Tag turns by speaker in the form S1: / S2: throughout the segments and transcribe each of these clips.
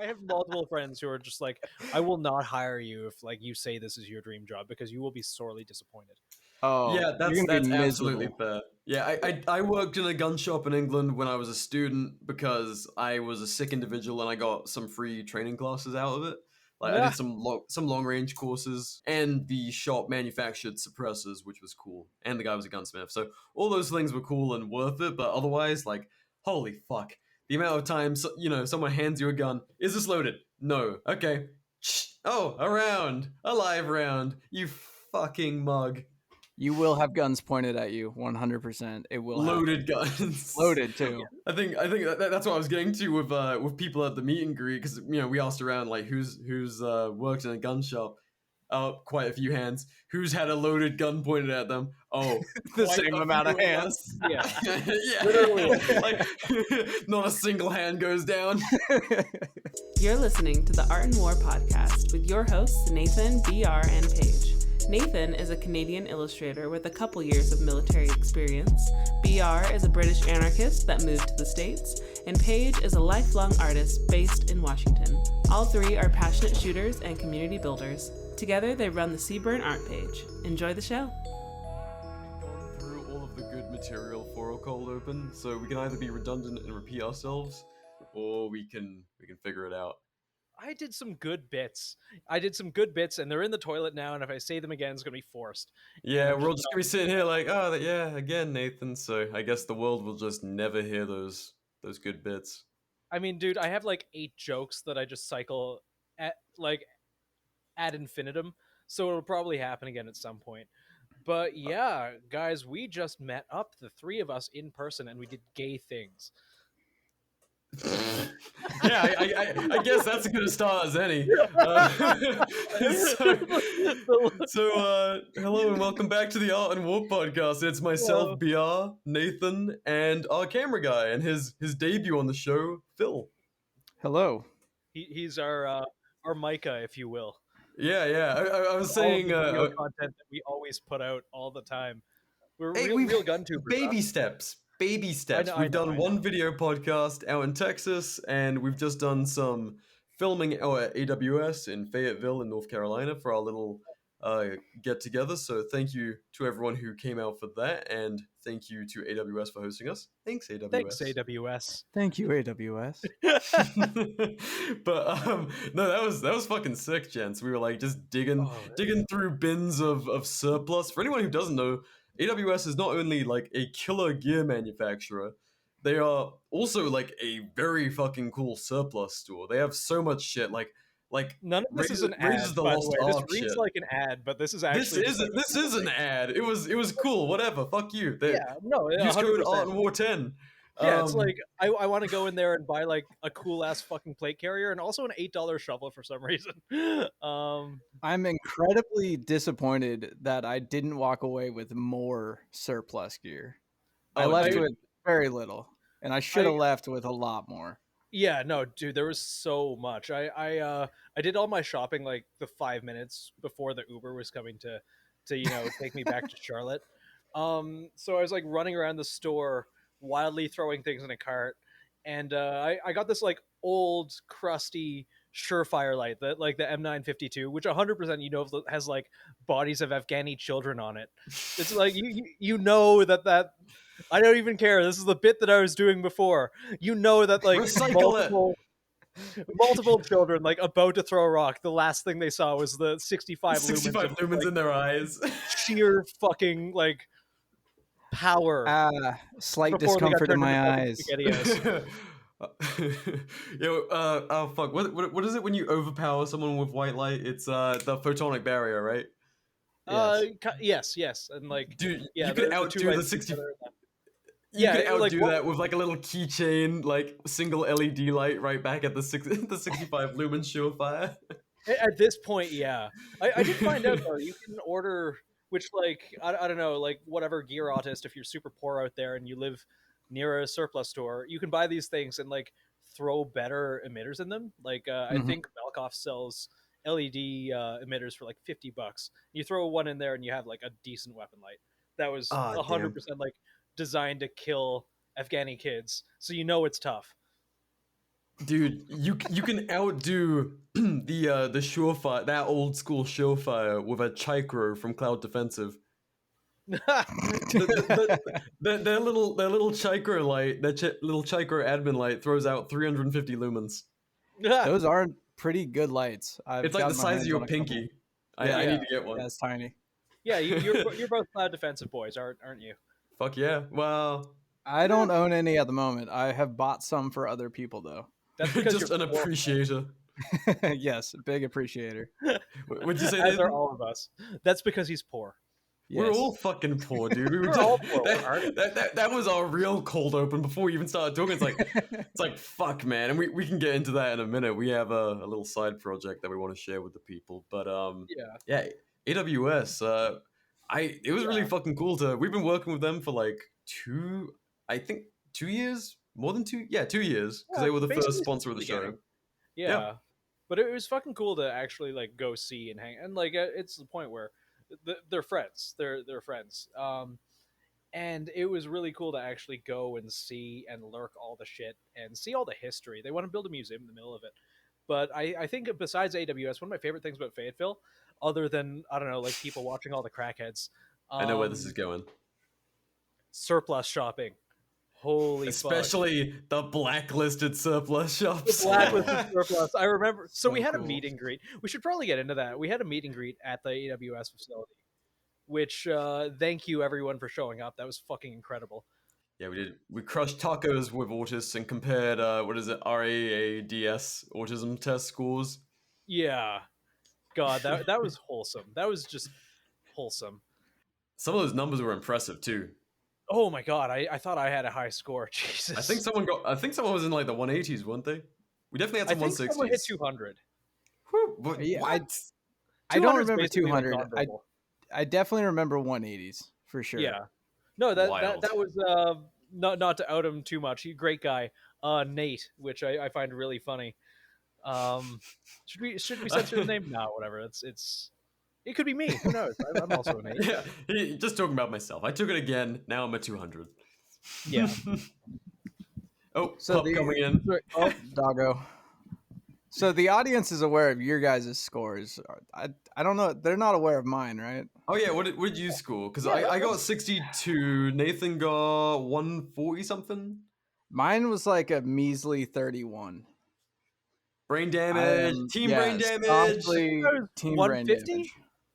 S1: I have multiple friends who are just like, I will not hire you if like you say this is your dream job because you will be sorely disappointed.
S2: Oh,
S3: Yeah,
S2: you're gonna
S3: that's
S2: be
S3: absolutely
S2: miserable.
S3: fair. Yeah, I worked in a gun shop in England when I was a student because I was a sick individual and I got some free training classes out of it. Like I
S1: Yeah.
S3: did some long range courses, and the shop manufactured suppressors, which was cool. And the guy was a gunsmith, so all those things were cool and worth it. But otherwise, like, holy fuck, the amount of times someone hands you a gun. Is this loaded? No. Okay. Oh, a round, a live round. You fucking mug.
S2: You will have guns pointed at you, 100%. It will
S3: Loaded
S2: happen.
S3: guns.
S2: Loaded too.
S3: I think that's what I was getting to with people at the meet and greet, because we asked around like who's worked in a gun shop. Quite a few hands. Who's had a loaded gun pointed at them? Oh,
S2: The
S3: quite
S2: same
S3: a
S2: amount of
S3: few
S2: hands.
S3: us.
S1: Yeah.
S3: Yeah,
S1: Literally.
S3: like not a single hand goes down.
S4: You're listening to the Art and War podcast with your hosts, Nathan, BR, and Paige. Nathan is a Canadian illustrator with a couple years of military experience. BR is a British anarchist that moved to the States. And Paige is a lifelong artist based in Washington. All three are passionate shooters and community builders. Together, they run the Seaburn Art Page. Enjoy the show.
S3: Gone through all of the good material for a cold open, so we can either be redundant and repeat ourselves, or we can figure it out.
S1: I did some good bits. And they're in the toilet now, and if I say them again, it's going to be forced.
S3: Yeah, we're all just gonna be sitting here like, oh, yeah, again, Nathan. So I guess the world will just never hear those good bits.
S1: I mean, dude, I have like 8 jokes that I just cycle at ad infinitum, so it'll probably happen again at some point. But yeah, guys, we just met up, the 3 of us in person, and we did gay things.
S3: Yeah, I guess that's as good a start as any. Hello and welcome back to the Art and War podcast. It's myself, BR, Nathan, and our camera guy, and his debut on the show, Phil.
S2: Hello.
S1: He's our Micah, if you will.
S3: Yeah. I was saying
S1: video content that we always put out all the time. We're
S3: hey,
S1: real gun tubers.
S3: Baby steps. We've done one video podcast out in Texas, and we've just done some filming out at AWS in Fayetteville in North Carolina for our little get together. So thank you to everyone who came out for that, and thank you to AWS for hosting us. Thanks, AWS.
S1: Thanks, AWS.
S2: Thank you, AWS.
S3: But no, that was fucking sick, gents. We were like just digging through bins of surplus. For anyone who doesn't know, AWS is not only like a killer gear manufacturer, they are also like a very fucking cool surplus store. They have so much shit, like
S1: none of this is an ad. By the way, this reads like an ad, but this is actually
S3: this is an ad. It was cool. Whatever. Fuck you. Use
S1: 100%.
S3: code Art and War 10.
S1: Yeah, it's like I want to go in there and buy like a cool ass fucking plate carrier and also an $8 shovel for some reason.
S2: I'm incredibly disappointed that I didn't walk away with more surplus gear. I left with very little, and I should have left with a lot more.
S1: Yeah, no, dude, there was so much. I did all my shopping like the 5 minutes before the Uber was coming to take me back to Charlotte. So I was like running around the store, wildly throwing things in a cart, and I got this like old crusty Surefire light, that like the M952, which 100% has like bodies of Afghani children on it. It's like you know that I don't even care. This is the bit that I was doing before. You know that like multiple children like about to throw a rock. The last thing they saw was the 65
S3: lumens like, in their eyes.
S1: Sheer fucking like power.
S2: Slight discomfort in my eyes.
S3: Oh fuck! What is it when you overpower someone with white light? It's the photonic barrier, right?
S1: Yes, and like,
S3: dude, you could outdo the 60. You could outdo that with like a little keychain, like single LED light right back at the 65 lumen Surefire.
S1: At this point, yeah, I did find out though you can order, which like I don't know, like whatever gear autist, if you're super poor out there and you live near a surplus store, you can buy these things and like throw better emitters in them. Like I think Valkov sells LED emitters for like $50. You throw one in there and you have like a decent weapon light. That was 100% like designed to kill Afghani kids, so it's tough.
S3: Dude, you can outdo the Surefire, that old school Surefire with a Chikro from Cloud Defensive. Their little Chikro light, little Chikro admin light throws out 350 lumens.
S2: Those aren't pretty good lights.
S3: It's like the size of your pinky. I need to get one.
S2: Yeah, it's tiny.
S1: Yeah, you're both Cloud Defensive boys, aren't you?
S3: Fuck yeah. Well,
S2: I don't own any at the moment. I have bought some for other people though.
S1: That's because
S3: just
S1: you're
S3: an
S1: poor.
S3: appreciator.
S2: Yes, big appreciator.
S3: Would you say
S1: As
S3: that?
S1: are all of us. That's because he's poor.
S3: We're
S2: Yes.
S3: all fucking poor, dude. We were
S1: We're
S3: just,
S1: all poor, aren't
S3: that was our real cold open before we even started talking. It's like fuck, man, and we can get into that in a minute. We have a little side project that we want to share with the people, but yeah, AWS. It was really fucking cool to. We've been working with them for like 2 years, more than 2, 2 years, because they were the first sponsor of the show.
S1: Yeah. But it was fucking cool to actually like go see and hang, and like it's the point where they're friends. They're friends. And it was really cool to actually go and see and lurk all the shit and see all the history. They want to build a museum in the middle of it. But I think besides AWS, one of my favorite things about Fayetteville, other than, I don't know, like people watching all the crackheads.
S3: I know where this is going.
S1: Surplus shopping. Holy
S3: Especially
S1: fuck.
S3: the blacklisted surplus shops.
S1: The blacklisted surplus. I remember. So we had
S3: cool.
S1: a meet and greet. We should probably get into that. We had a meet and greet at the AWS facility, which thank you everyone for showing up. That was fucking incredible.
S3: Yeah, we did. We crushed tacos with autists and compared RAADS autism test scores.
S1: Yeah. God, that was wholesome. That was just wholesome.
S3: Some of those numbers were impressive too.
S1: Oh my god, I thought I had a high score. Jesus.
S3: I think someone was in like the 180s, weren't they? We definitely had some 160s.
S1: I think someone hit 200.
S3: Whew,
S2: Yeah,
S3: what?
S2: I don't remember
S1: basically
S2: 200.
S1: like
S2: I definitely remember 180s for sure.
S1: Yeah. No, that
S3: Wild.
S1: was not to out him too much. He's a great guy. Nate, which I find really funny. Should we censor his name? No, whatever. It could be me. Who knows? I'm also an 8.
S3: Yeah, just talking about myself. I took it again. Now I'm at 200.
S1: Yeah.
S3: Oh, so Pup coming in.
S2: Oh, doggo. So the audience is aware of your guys' scores. I don't know. They're not aware of mine, right?
S3: Oh yeah, what did you score? Because I got 62. Nathan got 140 something.
S2: Mine was like a measly 31.
S3: Brain damage, brain damage.
S2: Team brain damage.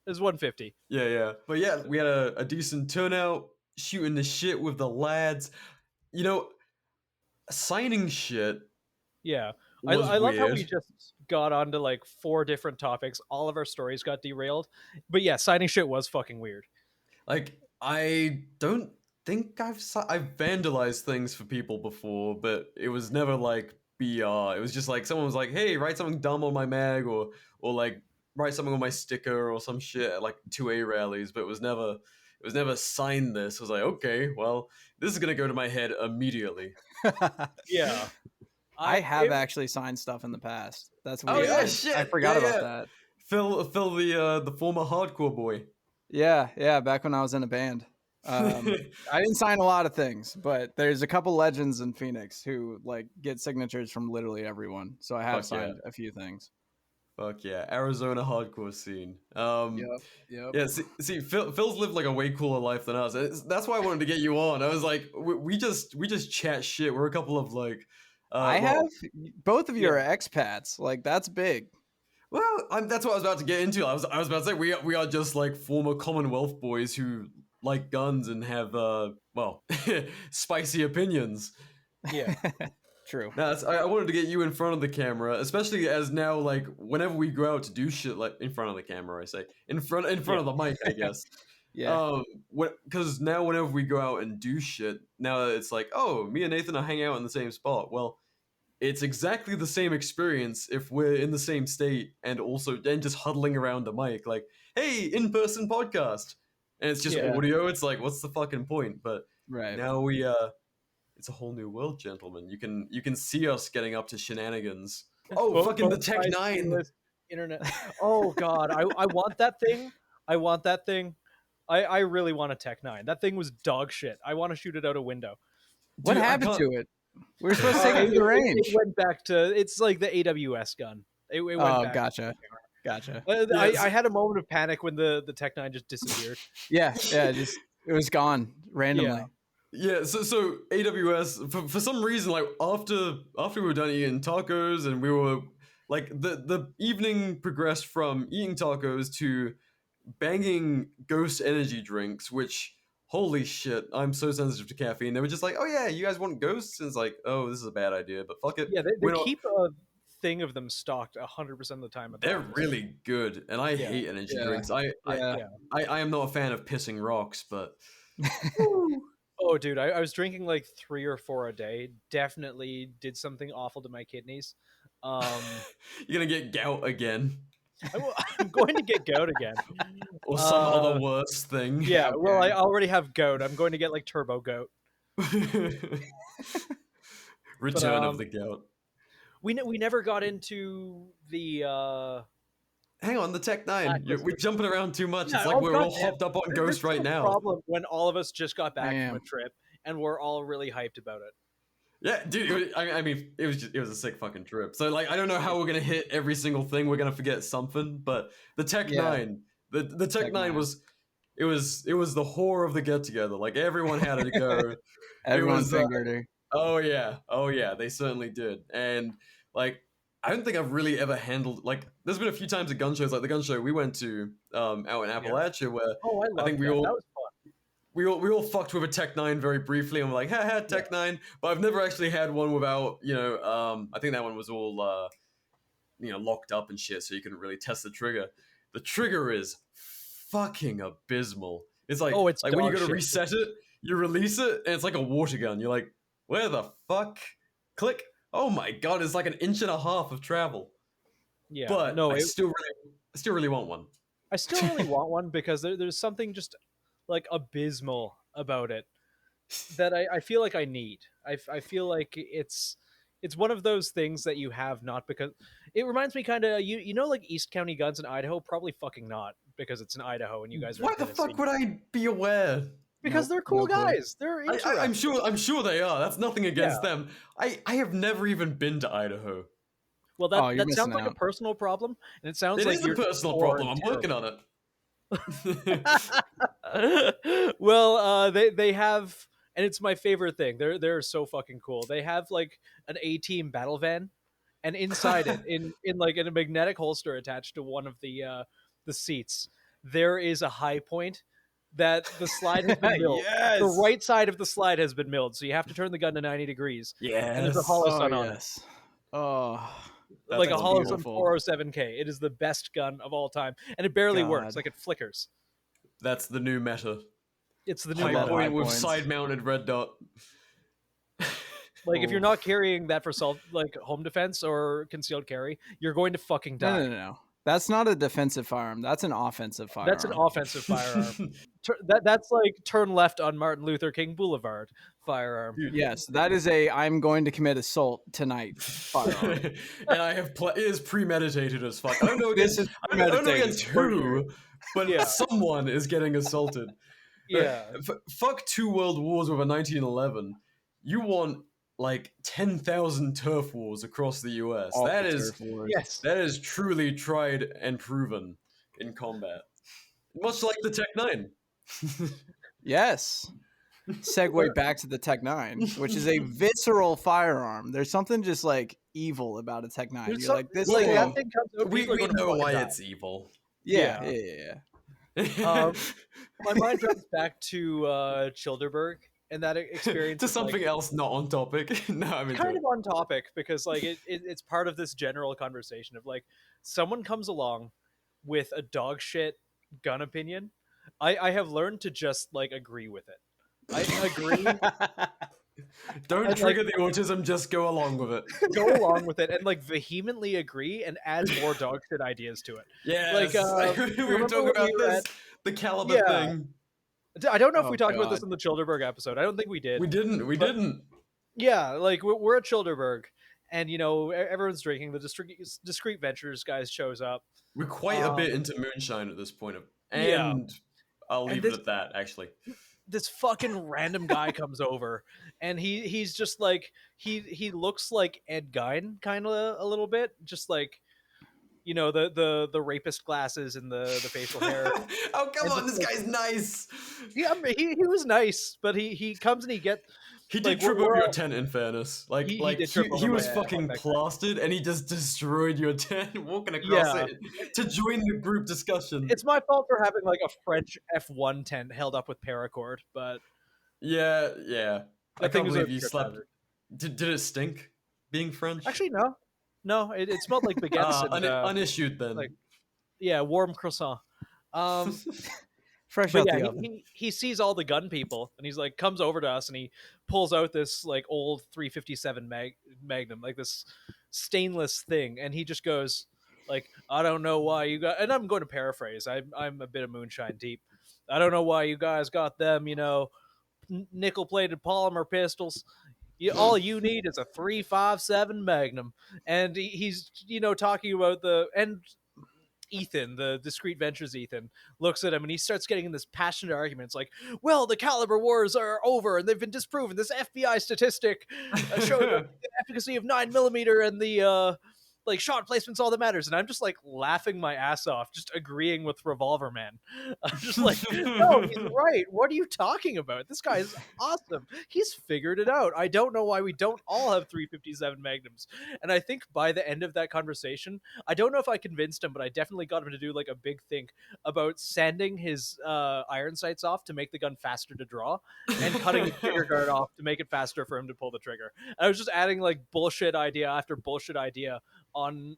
S1: It was 150.
S3: Yeah. But yeah, we had a decent turnout, shooting the shit with the lads. You know, signing shit.
S1: Yeah. I love how we just got onto like 4 different topics. All of our stories got derailed. But yeah, signing shit was fucking weird.
S3: Like, I don't think I've vandalized things for people before, but it was never like BR. It was just like someone was like, hey, write something dumb on my mag or like write something on my sticker or some shit at like 2A rallies, but it was never sign this. I was like, okay, well, this is gonna go to my head immediately.
S1: Yeah.
S2: I have actually signed stuff in the past. That's weird.
S3: Oh yeah, shit.
S2: I forgot about that.
S3: Phil, the former hardcore boy.
S2: Yeah, back when I was in a band. I didn't sign a lot of things, but there's a couple legends in Phoenix who like get signatures from literally everyone. So I have signed a few things.
S3: Fuck yeah, Arizona hardcore scene.
S2: Yep.
S3: Yeah, see, Phil's lived like a way cooler life than us. That's why I wanted to get you on. I was like, we just chat shit. We're a couple of like.
S2: have both of you are expats. Like that's big.
S3: Well, that's what I was about to get into. I was about to say we are just like former Commonwealth boys who like guns and have spicy opinions.
S1: Yeah.
S2: True.
S3: Now, I wanted to get you in front of the camera, especially as now, like, whenever we go out to do shit, like, in front of the camera, I say. In front of the mic, I guess.
S2: Yeah.
S3: Because now whenever we go out and do shit, now it's like, oh, me and Nathan are hanging out in the same spot. Well, it's exactly the same experience if we're in the same state and just huddling around a mic. Like, hey, in-person podcast. And it's just audio. It's like, what's the fucking point? But now it's a whole new world, gentlemen. You can see us getting up to shenanigans. Oh, fucking the Tech 9
S1: internet. Oh god, I want that thing. I really want a Tech 9. That thing was dog shit. I want to shoot it out a window.
S2: What happened to it? We were supposed to take it to the range.
S1: It went back to it's like the AWS gun. It went back.
S2: Gotcha.
S1: I had a moment of panic when the Tech 9 just disappeared.
S2: Yeah, just it was gone randomly.
S3: Yeah, so AWS for some reason, like after we were done eating tacos and we were like the evening progressed from eating tacos to banging Ghost energy drinks, which holy shit, I'm so sensitive to caffeine. They were just like, oh yeah, you guys want Ghosts? And it's like, oh, this is a bad idea, but fuck it.
S1: Yeah, they keep a thing of them stocked 100% of the time.
S3: They're really good, and I hate energy drinks. I am not a fan of pissing rocks, but
S1: oh dude, I was drinking like 3 or 4 a day. Definitely did something awful to my kidneys.
S3: You're gonna get gout again.
S1: I'm going to get gout again.
S3: Or some other worse thing.
S1: Yeah, well, I already have goat. I'm going to get like turbo goat.
S3: Return of the goat.
S1: We never got into the
S3: hang on, the Tech 9. We're jumping around too much.
S1: Yeah,
S3: it's like we're all hopped up on Ghost right now.
S1: Problem when all of us just got back from a trip and we're all really hyped about it.
S3: Yeah, dude. I mean, it was a sick fucking trip. So like, I don't know how we're gonna hit every single thing. We're gonna forget something, but the Tech 9, the Tech 9 was it was the whore of the get together. Like everyone had to go.
S2: Everyone fingered her.
S3: Oh yeah, they certainly did. And like, I don't think I've really ever handled like. There's been a few times at gun shows, like the gun show we went to out in Appalachia, where I think we all. That was fun. We all fucked with a Tech 9 very briefly, and we're like, ha, Tech 9. But I've never actually had one without, I think that one was all, locked up and shit, so you couldn't really test the trigger. The trigger is fucking abysmal. It's like, it's like when you go to reset it, you release it, and it's like a water gun. You're like, where the fuck? Click. Oh my god, it's like 1.5 inches of travel. Yeah, but no, I still really want one.
S1: I still really want one because there's something just like abysmal about it that I feel like I need. I feel like it's one of those things that you have not because it reminds me kind of you know like East County guns in Idaho. Probably fucking not because it's in Idaho and you guys are.
S3: Why the fuck would I be aware?
S1: Because they're cool guys. They're
S3: I'm sure they are. That's nothing against them. I have never even been to Idaho.
S1: Well, that sounds like a personal problem, and it sounds like
S3: it's a personal problem. I'm working on it.
S1: Well, they have, and it's my favorite thing. They're so fucking cool. They have like an A-team battle van, and inside it, in a magnetic holster attached to one of the seats, there is a high point that the slide has been milled.
S2: Yes.
S1: The right side of the slide has been milled, so you have to turn the gun to 90 degrees.
S2: Yeah,
S1: and there's a holosun on it.
S2: Oh.
S1: Like a Holosun 407K. It is the best gun of all time, and it barely works. Like it flickers.
S3: That's the new meta.
S1: It's the new meta.
S3: Point with side-mounted red dot.
S1: Like if you're not carrying that for home defense or concealed carry, you're going to fucking die.
S2: No. That's not a defensive firearm. That's an offensive firearm.
S1: That's an offensive firearm. That's like turn left on Martin Luther King Boulevard firearm.
S2: Yes, that is I'm going to commit assault tonight firearm.
S3: And it is premeditated as fuck. I don't know against who, but someone is getting assaulted.
S1: Yeah.
S3: Fuck 2 world wars with a 1911. You want like 10,000 turf wars across the US. That is truly tried and proven in combat. Much like the Tech 9.
S2: Yes. Segue back to the Tech 9, which is a visceral firearm. There's something just like evil about a Tech 9. You're like, this thing.
S1: That thing comes out,
S3: we know why it's evil.
S2: Yeah.
S1: My mind runs back to Childerberg and that experience.
S3: To something else not on topic. No, I mean
S1: kind of on topic because like it's part of this general conversation of like someone comes along with a dog shit gun opinion. I have learned to just like agree with it. I agree.
S3: Don't trigger the autism, just go along with it.
S1: Go along with it and like vehemently agree and add more dog shit ideas to it.
S3: Yeah, like we were talking about this, the caliber thing.
S1: I don't know if we talked about this in the Childerberg episode. I don't think we did.
S3: We didn't.
S1: Yeah, like we're at Childerberg, and everyone's drinking. The Discreet Ventures guys shows up.
S3: We're quite a bit into moonshine at this point, and I'll leave it at that. Actually,
S1: this fucking random guy comes over, and he's just like he looks like Ed Gein kind of a little bit, just like, you know, the rapist glasses and the facial hair.
S3: Oh, come
S1: And
S3: on, this
S1: like,
S3: guy's nice.
S1: yeah, he was nice, but he comes and he
S3: He
S1: like
S3: did trip
S1: we're
S3: over your
S1: all,
S3: tent, in fairness. Like,
S1: he did trip over
S3: he
S1: my
S3: was
S1: tent,
S3: fucking
S1: fuck that guy.
S3: plastered, and he just destroyed your tent walking across
S1: Yeah.
S3: it to join the group discussion.
S1: It's my fault for having like a French F1 tent held up with paracord, but
S3: Yeah. I
S1: that thing
S3: can't
S1: was a
S3: believe you
S1: trip
S3: slept.
S1: hazard.
S3: Did it stink? Being French?
S1: Actually, no, it smelled like baguettes and
S3: unissued then.
S1: like, yeah, warm croissant.
S2: Fresh
S1: But
S2: out
S1: yeah,
S2: the oven.
S1: he sees all the gun people, and he's like, comes over to us, and he pulls out this like old 357 Magnum, like this stainless thing, and he just goes like, I don't know why you got, and I'm going to paraphrase. I'm a bit of moonshine deep. I don't know why you guys got them, you know, nickel plated polymer pistols. All you need is a 357 Magnum, and he's, you know, talking about and Ethan, the Discreet Ventures Ethan, looks at him and he starts getting in this passionate argument. It's like, well, the caliber wars are over and they've been disproven. This FBI statistic showed the efficacy of 9mm and the like shot placement's all that matters. And I'm just like laughing my ass off, just agreeing with Revolver Man. I'm just like, no, he's right. What are you talking about? This guy is awesome. He's figured it out. I don't know why we don't all have 357 Magnums. And I think by the end of that conversation, I don't know if I convinced him, but I definitely got him to do like a big think about sanding his iron sights off to make the gun faster to draw, and cutting the trigger guard off to make it faster for him to pull the trigger. And I was just adding like bullshit idea after bullshit idea on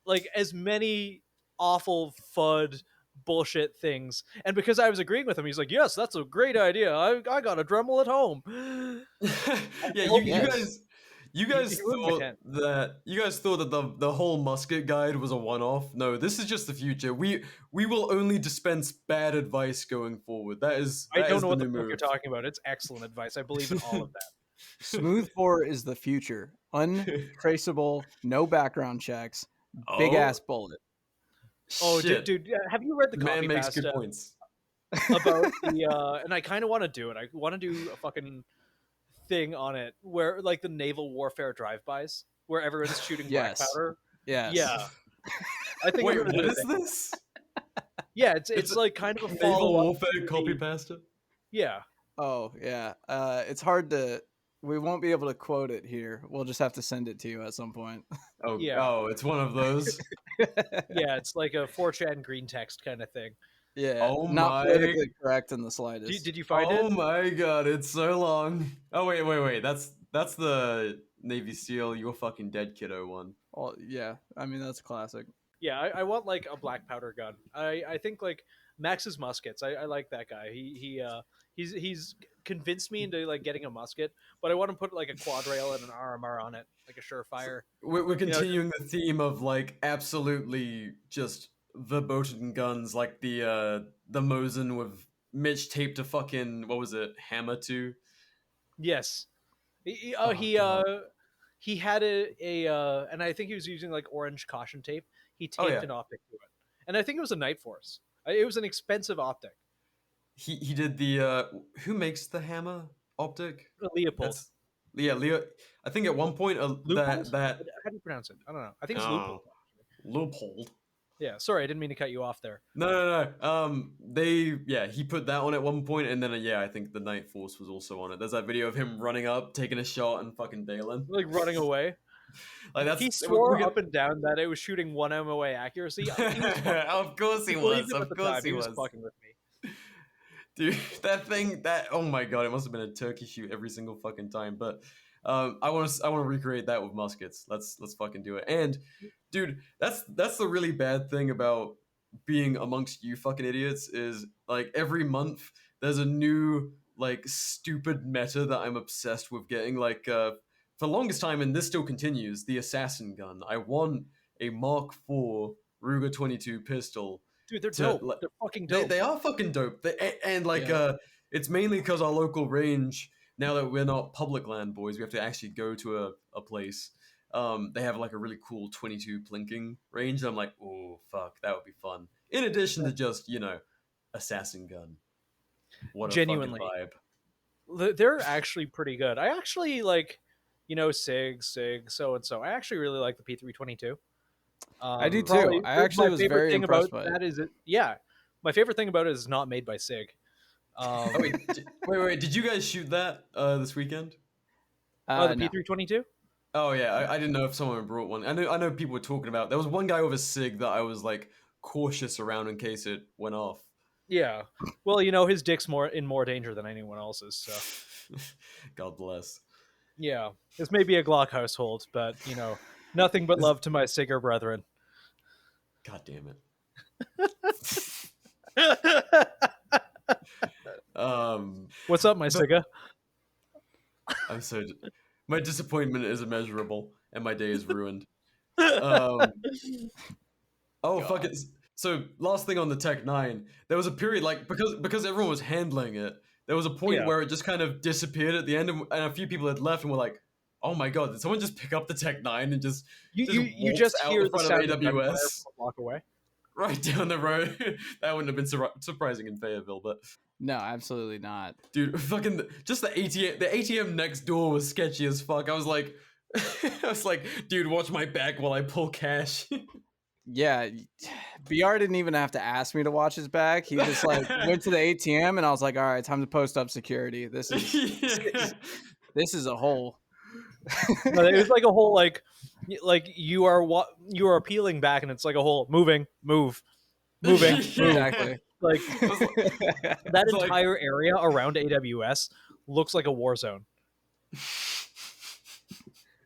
S1: like as many awful FUD bullshit things. And because I was agreeing with him, he's like, yes, that's a great idea. I got a Dremel at home.
S3: Yeah, you guys thought that the whole musket guide was a one-off. No, this is just the future. We will only dispense bad advice going forward. I don't
S1: know what the fuck you're talking about. It's excellent advice. I believe in all of that.
S2: Smooth bore is the future. Untraceable, no background checks, big ass bullet.
S1: Oh, dude, have you read the copy
S3: Man makes
S1: pasta
S3: good points
S1: about the and I kind of want to do it. I want to do a fucking thing on it where like the naval warfare drive-bys where everyone's shooting black powder.
S2: Yes.
S1: Yeah. I think
S3: Wait, what is this?
S1: Yeah, it's like kind of a
S3: naval warfare copy pasta.
S1: Yeah.
S2: Oh yeah. It's hard to. We won't be able to quote it here. We'll just have to send it to you at some point.
S3: Oh, yeah. Oh, it's one of those.
S1: Yeah, it's like a 4chan green text kind of thing.
S2: Yeah. Oh not politically correct in the slightest.
S1: Did you find it?
S3: Oh my god, it's so long. Oh wait. That's the Navy SEAL "You're Fucking Dead, Kiddo" one.
S2: Oh yeah. I mean that's classic.
S1: Yeah, I want like a black powder gun. I think like Max's muskets. I like that guy. He's convinced me into like getting a musket, but I want to put like a quad rail and an RMR on it, like a Surefire.
S3: We're continuing the theme of like absolutely just verboten guns, like the Mosin with Mitch taped to fucking what was it, hammer to?
S1: Yes. He had a and I think he was using like orange caution tape. He taped an optic to it, and I think it was a Night Force. It was an expensive optic.
S3: He did the who makes the hammer optic?
S1: Leopold.
S3: Leo. I think at one point that
S1: how do you pronounce it? I don't know. I think it's Leopold.
S3: Leopold.
S1: Yeah, sorry, I didn't mean to cut you off there.
S3: No. He put that on at one point, and then I think the Night Force was also on it. There's that video of him running up, taking a shot, and fucking bailing,
S1: like running away.
S3: Like
S1: he swore up and down that it was shooting 1 MOA accuracy.
S3: Of course he was. Of course he was
S1: fucking with me.
S3: Dude, that thing, oh my god, it must have been a turkey shoot every single fucking time. But I want to recreate that with muskets. Let's fucking do it. And dude, that's the really bad thing about being amongst you fucking idiots is like every month there's a new like stupid meta that I'm obsessed with getting. Like for the longest time, and this still continues, the assassin gun. I want a Mark IV Ruger 22 pistol.
S1: Dude, they're dope. They're fucking dope.
S3: They are fucking dope. It's mainly because our local range, now that we're not public land boys, we have to actually go to a place. They have like a really cool 22 plinking range. And I'm like, oh fuck, that would be fun. In addition to just, assassin gun. What a
S1: Genuinely.
S3: fucking vibe.
S1: They're actually pretty good. I actually like, Sig, so and so. I actually really like the P322.
S2: I do too.
S1: Probably
S2: I actually
S1: my
S2: was
S1: favorite
S2: very
S1: thing about
S2: impressed by it.
S1: that is my favorite thing about it is not made by Sig.
S3: Oh, wait, did you guys shoot that this weekend?
S1: The
S2: No.
S1: P322?
S3: Oh yeah, I didn't know if someone brought one. I know people were talking about. There was one guy with a SIG that I was like cautious around in case it went off.
S1: Yeah. Well, his dick's in more danger than anyone else's, so.
S3: God bless.
S1: Yeah. This may be a Glock household, but, nothing but love to my Sigger brethren.
S3: God damn it.
S1: What's up, my Sigga?
S3: My disappointment is immeasurable, and my day is ruined. Oh, fuck it. So, last thing on the Tech 9, there was a period, like, because everyone was handling it, there was a point where it just kind of disappeared at the end, and a few people had left and were like, oh my god, did someone just pick up the Tech 9 and just
S1: you just
S3: out
S1: hear
S3: the front
S1: sound
S3: of AWS?
S1: Walk away.
S3: Right down the road. That wouldn't have been surprising in Fayetteville, but...
S2: No, absolutely not.
S3: Dude, fucking... Just the ATM next door was sketchy as fuck. I was like... dude, watch my back while I pull cash.
S2: Yeah, BR didn't even have to ask me to watch his back. He just like went to the ATM, and I was like, "All right, time to post up security. This is a hole."
S1: But it was like a whole like you are peeling back, and it's like a whole moving.
S2: Exactly.
S1: Like that entire area around AWS looks like a war zone.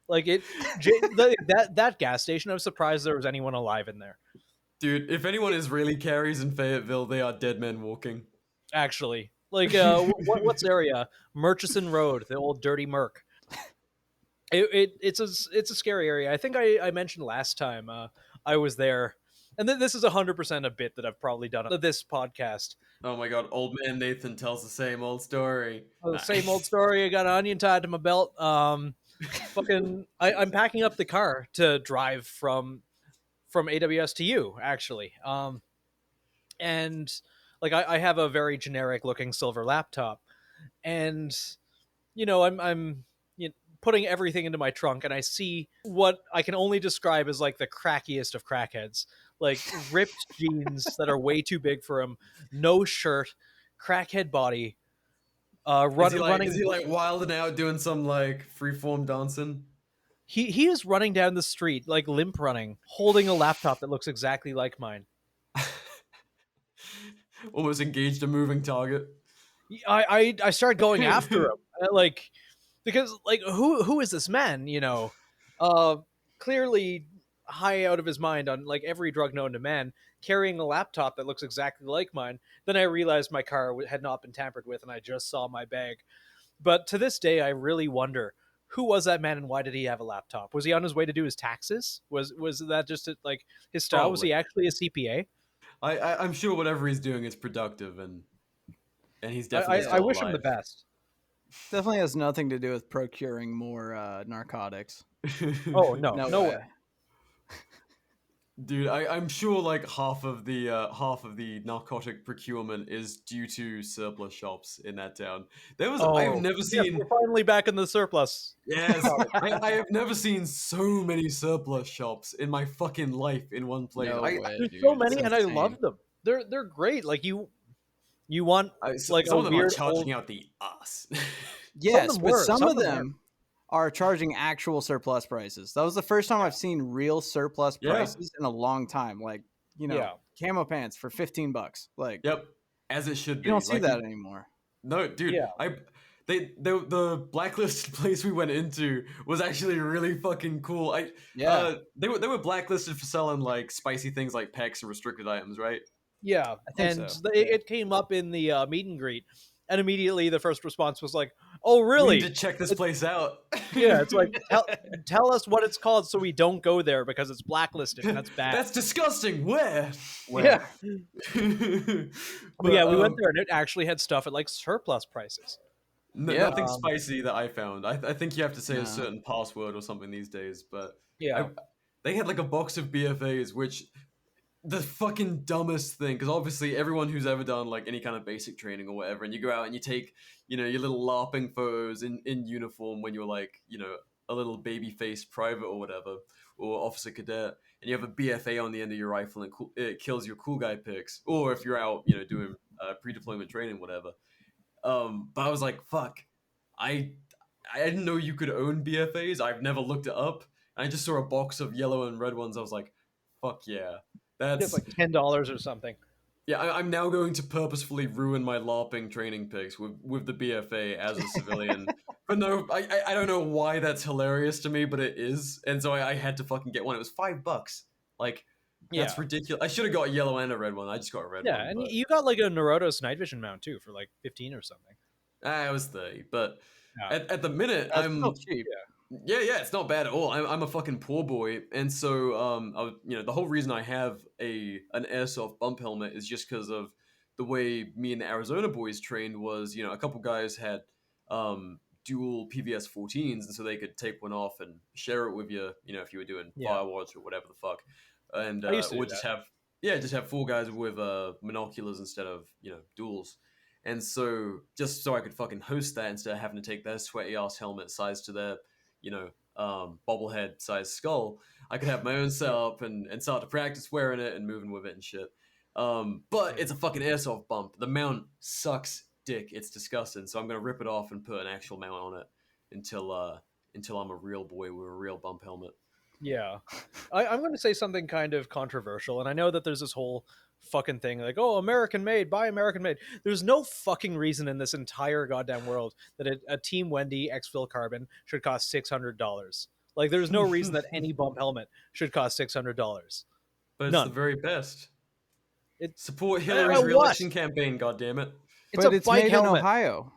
S1: Like that gas station, I was surprised there was anyone alive in there.
S3: Dude, if anyone is really carries in Fayetteville, they are dead men walking.
S1: Actually, like what's area? Murchison Road, the old dirty Merc. It's a scary area. I think I mentioned last time I was there, and this is 100% a bit that I've probably done on this podcast.
S3: Oh my god, old man Nathan tells the same old story.
S1: The same old story. I got an onion tied to my belt. I'm packing up the car to drive from AWS to you, actually. And like I have a very generic looking silver laptop, and I'm putting everything into my trunk, and I see what I can only describe as like the crackiest of crackheads, like ripped jeans that are way too big for him, no shirt, crackhead body.
S3: Is he like wilding out doing some like freeform dancing?
S1: He is running down the street, like limp running, holding a laptop that looks exactly like mine.
S3: Almost engaged a moving target.
S1: I started going after him, like, because like who is this man? Clearly high out of his mind on like every drug known to man, carrying a laptop that looks exactly like mine. Then I realized my car had not been tampered with, and I just saw my bag. But to this day, I really wonder, who was that man, and why did he have a laptop? Was he on his way to do his taxes? Was that just like his style? Probably. Was he actually a CPA?
S3: I'm sure whatever he's doing is productive, and he's definitely.
S1: I wish him the best.
S2: Definitely has nothing to do with procuring more narcotics.
S1: Oh no way.
S3: Dude, I'm sure like half of the narcotic procurement is due to surplus shops in that town. I've never seen.
S1: Yes, we're finally back in the surplus.
S3: Yes, I have never seen so many surplus shops in my fucking life in one place.
S1: There's so many, and I love them. They're great. Like you want like
S3: some
S1: a
S3: of them
S1: weird
S3: are charging out the ass.
S2: Yes, but some of them are charging actual surplus prices. That was the first time I've seen real surplus prices in a long time. Like, camo pants for $15. Like,
S3: yep, as it should be.
S2: You don't see that anymore.
S3: No, dude. Yeah. The blacklisted place we went into was actually really fucking cool. They were blacklisted for selling like spicy things like pecs and restricted items, right?
S1: Yeah, and so. It came up in the meet and greet. And immediately the first response was like, "Oh, really?
S3: We need to check this place out."
S1: Yeah, it's like, tell us what it's called so we don't go there because it's blacklisted. And that's bad.
S3: That's disgusting. Where?
S1: Yeah. But yeah, we went there and it actually had stuff at like surplus prices.
S3: Nothing spicy that I found. I think you have to say a certain password or something these days. But
S1: yeah,
S3: they had like a box of BFAs, which the fucking dumbest thing, because obviously everyone who's ever done like any kind of basic training or whatever, and you go out and you take, you know, your little LARPing photos in uniform when you're like, you know, a little baby faced private or whatever, or officer cadet, and you have a BFA on the end of your rifle and it kills your cool guy pics, or if you're out, you know, doing pre-deployment training, whatever. But I was like, fuck, I didn't know you could own BFAs. I've never looked it up. I just saw a box of yellow and red ones. I was like, fuck yeah.
S1: It's like $10 or something.
S3: Yeah, I'm now going to purposefully ruin my LARPing training pics with the BFA as a civilian. But no, I don't know why that's hilarious to me, but it is. And so I had to fucking get one. It was $5. Like, that's ridiculous. I should have got a yellow and a red one. I just got a red one.
S1: Yeah, and you got like a Naruto's night vision mount too for like 15 or something.
S3: It was 30, but at the minute, I'm
S2: still cheap.
S3: Yeah, it's not bad at all. I'm a fucking poor boy, and so you know, the whole reason I have an airsoft bump helmet is just because of the way me and the Arizona boys trained. Was, you know, a couple guys had dual PVS 14s, and so they could take one off and share it with you, you know, if you were doing Firewatch or whatever the fuck, and or just have 4 guys with monoculars instead of, you know, duals. And so just so I could fucking host that instead of having to take their sweaty ass helmet size to their, you know, bobblehead size skull, I could have my own setup and start to practice wearing it and moving with it and shit. But it's a fucking airsoft bump. The mount sucks dick. It's disgusting. So I'm gonna rip it off and put an actual mount on it until I'm a real boy with a real bump helmet.
S1: Yeah. I'm going to say something kind of controversial, and I know that there's this whole fucking thing like, oh, American made, buy American made. There's no fucking reason in this entire goddamn world that a Team Wendy exfil carbon should cost $600. Like, there's no reason that any bump helmet should cost $600.
S3: But it's
S1: None.
S3: the very best. Support
S1: Hillary's
S3: re-election campaign, goddammit.
S2: It's made in Ohio.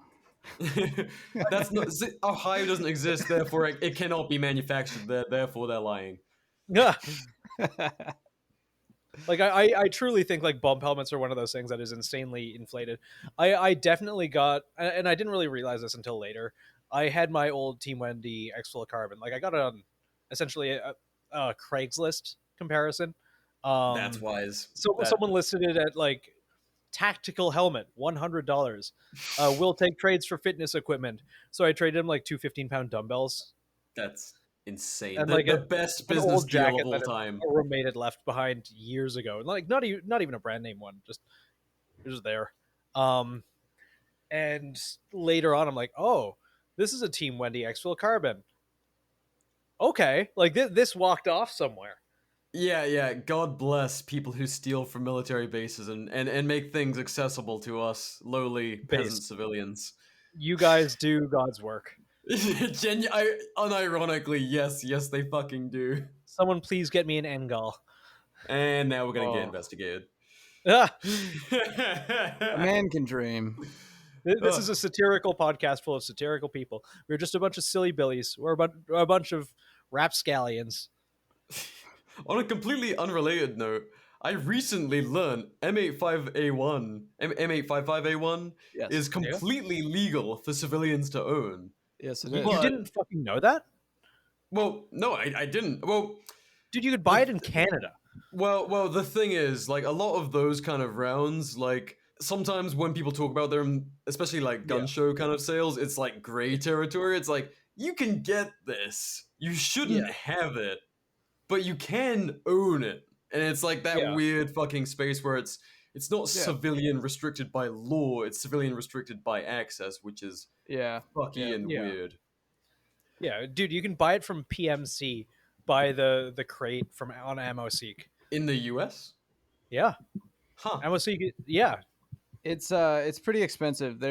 S3: That's not Ohio doesn't exist, therefore it cannot be manufactured there, therefore they're lying.
S1: Yeah. Like, I truly think like bump helmets are one of those things that is insanely inflated. I definitely got, and I didn't really realize this until later, I had my old Team Wendy exfil carbon. Like, I got it on essentially a Craigslist comparison.
S3: That's wise.
S1: So someone listed it at like tactical helmet, $100. We'll take trades for fitness equipment. So I traded him like 2 15-pound dumbbells.
S3: That's insane.
S1: And
S3: the best business deal of all time.
S1: A roommate had left behind years ago. Like, not even a brand name one. Just it was there. And later on, I'm like, oh, this is a Team Wendy exfil carbon. Okay, like this walked off somewhere.
S3: Yeah. God bless people who steal from military bases and make things accessible to us lowly peasant civilians.
S1: You guys do God's work.
S3: Unironically, yes, they fucking do.
S1: Someone please get me an Engel.
S3: And now we're gonna get investigated.
S1: A
S2: man can dream.
S1: This is a satirical podcast full of satirical people. We're just a bunch of silly billies. We're a bunch of rapscallions.
S3: On a completely unrelated note, I recently learned M855A1 is completely legal for civilians to own.
S2: Yes, it is.
S1: You didn't fucking know that?
S3: Well, no, I didn't. Well,
S1: dude, you could buy it in Canada.
S3: Well, the thing is, like, a lot of those kind of rounds, like, sometimes when people talk about them, especially like gun show kind of sales, it's like gray territory. It's like, you can get this. You shouldn't have it, but you can own it. And it's like that weird fucking space where it's not civilian restricted by law, it's civilian restricted by access, which is fucky and weird. Yeah,
S1: dude, you can buy it from PMC, buy the crate from on AmmoSeek.
S3: In the US?
S1: Yeah.
S3: Huh.
S1: AmmoSeek,
S2: It's pretty expensive.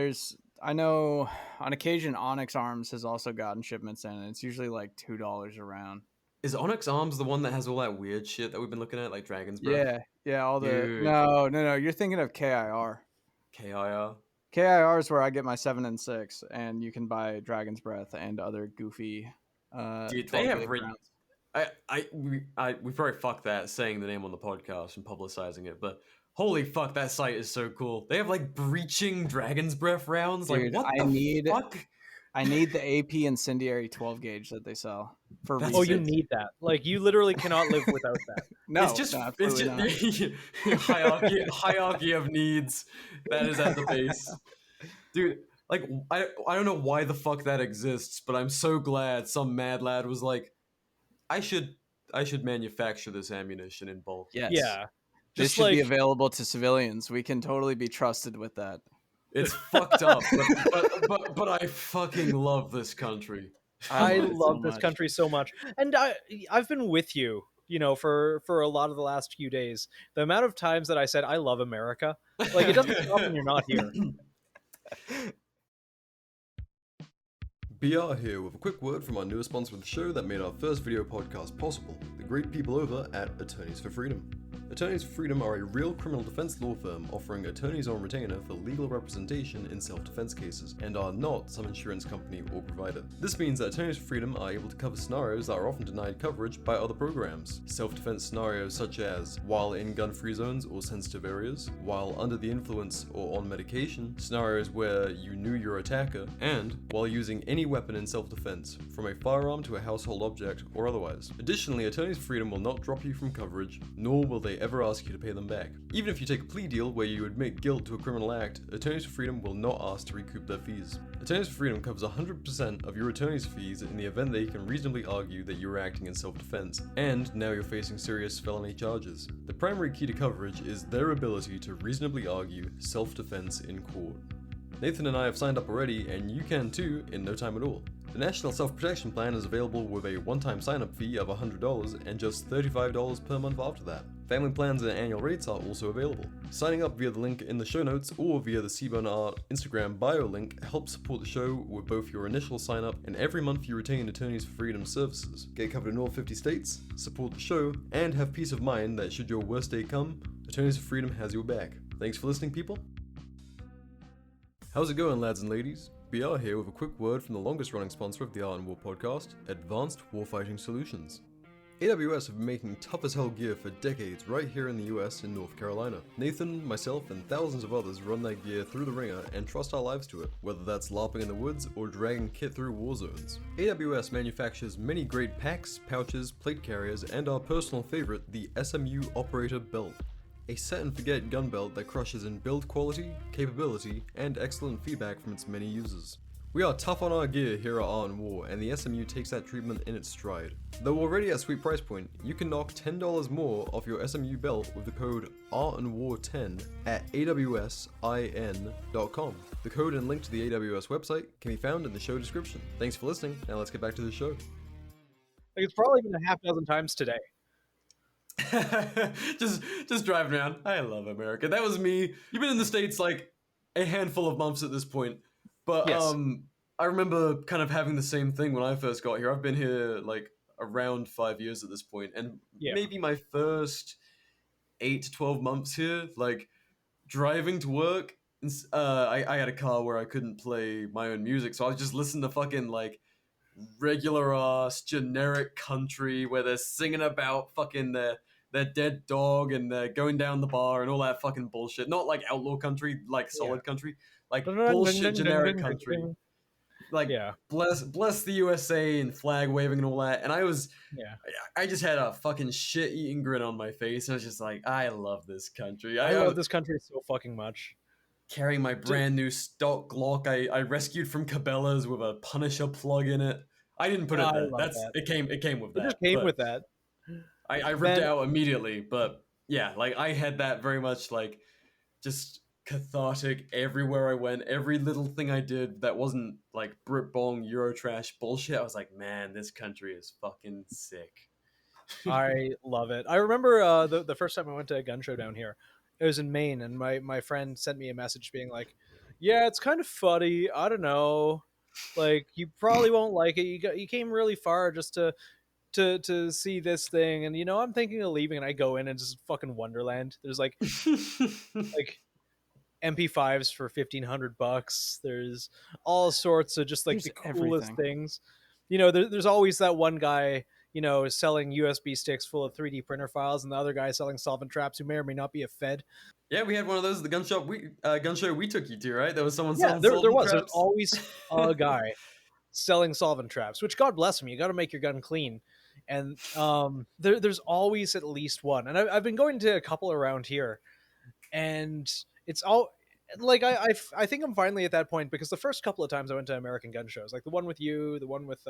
S2: I know on occasion Onyx Arms has also gotten shipments in, and it's usually like $2 a round.
S3: Is Onyx Arms the one that has all that weird shit that we've been looking at, like Dragon's Breath?
S2: Yeah, all the... Dude. No, you're thinking of KIR.
S3: KIR?
S2: KIR is where I get my 7 and 6, and you can buy Dragon's Breath and other goofy...
S3: Dude, they have... we probably fucked that saying the name on the podcast and publicizing it, but holy fuck, that site is so cool. They have like breaching Dragon's Breath rounds.
S2: Dude,
S3: like, what the fuck?
S2: I need the AP incendiary 12 gauge that they sell for
S1: Oh, you need that. Like, you literally cannot live without that.
S2: No,
S3: it's just
S2: absolutely not.
S3: hierarchy of needs that is at the base. Dude, like I don't know why the fuck that exists, but I'm so glad some mad lad was like, I should manufacture this ammunition in bulk.
S2: Yes.
S1: Yeah.
S2: This should be available to civilians. We can totally be trusted with that.
S3: It's fucked up, but I fucking love this country.
S1: I love this country so much. And I've been with you, you know, for a lot of the last few days. The amount of times that I said I love America, like, it doesn't stop when you're not here.
S5: BR here with a quick word from our newest sponsor of the show that made our first video podcast possible, the great people over at Attorneys for Freedom. Attorneys for Freedom are a real criminal defense law firm offering attorneys on retainer for legal representation in self-defense cases, and are not some insurance company or provider. This means that Attorneys for Freedom are able to cover scenarios that are often denied coverage by other programs. Self-defense scenarios such as while in gun-free zones or sensitive areas, while under the influence or on medication, scenarios where you knew your attacker, and while using any weapon in self-defense, from a firearm to a household object or otherwise. Additionally, Attorneys for Freedom will not drop you from coverage, nor will they ever ask you to pay them back. Even if you take a plea deal where you admit guilt to a criminal act, Attorneys for Freedom will not ask to recoup their fees. Attorneys for Freedom covers 100% of your attorney's fees in the event that you can reasonably argue that you were acting in self-defense, and now you're facing serious felony charges. The primary key to coverage is their ability to reasonably argue self-defense in court. Nathan and I have signed up already, and you can too in no time at all. The National Self-Protection Plan is available with a one-time sign-up fee of $100 and just $35 per month after that. Family plans and annual rates are also available. Signing up via the link in the show notes or via the Seaburn Art Instagram bio link helps support the show with both your initial sign-up and every month you retain Attorneys for Freedom services. Get covered in all 50 states, support the show, and have peace of mind that should your worst day come, Attorneys for Freedom has your back. Thanks for listening, people. How's it going, lads and ladies? BR here with a quick word from the longest running sponsor of the Art and War podcast, Advanced Warfighting Solutions. AWS have been making tough as hell gear for decades right here in the US in North Carolina. Nathan, myself, and thousands of others run that gear through the ringer and trust our lives to it, whether that's LARPing in the woods or dragging kit through war zones. AWS manufactures many great packs, pouches, plate carriers, and our personal favorite, the SMU Operator Belt. A set-and-forget gun belt that crushes in build quality, capability, and excellent feedback from its many users. We are tough on our gear here at Art and War, and the SMU takes that treatment in its stride. Though already at a sweet price point, you can knock $10 more off your SMU belt with the code ARTandWar10 at awsin.com. The code and link to the AWS website can be found in the show description. Thanks for listening, now let's get back to the show.
S1: Like, it's probably been a half dozen times today.
S3: just driving around. I love America. That was me. You've been in the States like a handful of months at this point, but
S1: yes.
S3: I remember kind of having the same thing when I first got here. I've been here like around 5 years at this point, and maybe my first 8 to 12 months here, like driving to work. I had a car where I couldn't play my own music, so I was just listening to fucking like regular ass generic country where they're singing about fucking their dead dog and they're going down the bar and all that fucking bullshit. Not like outlaw country, like solid country, like bullshit generic country. Like bless the USA and flag waving and all that. And I just had a fucking shit eating grin on my face. I was just like, I love this country.
S1: I love this country so fucking much.
S3: Carrying my brand new stock Glock I rescued from Cabela's with a Punisher plug in it. I didn't put it there. It came with that.
S1: It just came with that.
S3: I ripped it out immediately, but yeah, like I had that very much like just cathartic everywhere I went. Every little thing I did that wasn't like Brit Bong Eurotrash bullshit, I was like, man, this country is fucking sick.
S1: I love it. I remember the first time I went to a gun show down here. It was in Maine, and my friend sent me a message being like, yeah, it's kind of funny. I don't know. Like, you probably won't like it. You came really far just to see this thing, and I'm thinking of leaving. And I go in and just fucking Wonderland. There's like like MP5s for $1,500. There's all sorts of just like the coolest things. There's always that one guy selling USB sticks full of 3D printer files, and the other guy selling solvent traps who may or may not be a Fed.
S3: Yeah, we had one of those at the gun show we took you to, right? There was someone
S1: selling
S3: solvent
S1: there was.
S3: traps.
S1: There's always a guy. selling solvent traps, which God bless him. You got to make your gun clean. And there's always at least one. And I've been going to a couple around here, and it's all like I think I'm finally at that point, because the first couple of times I went to American gun shows, like the one with you, the one with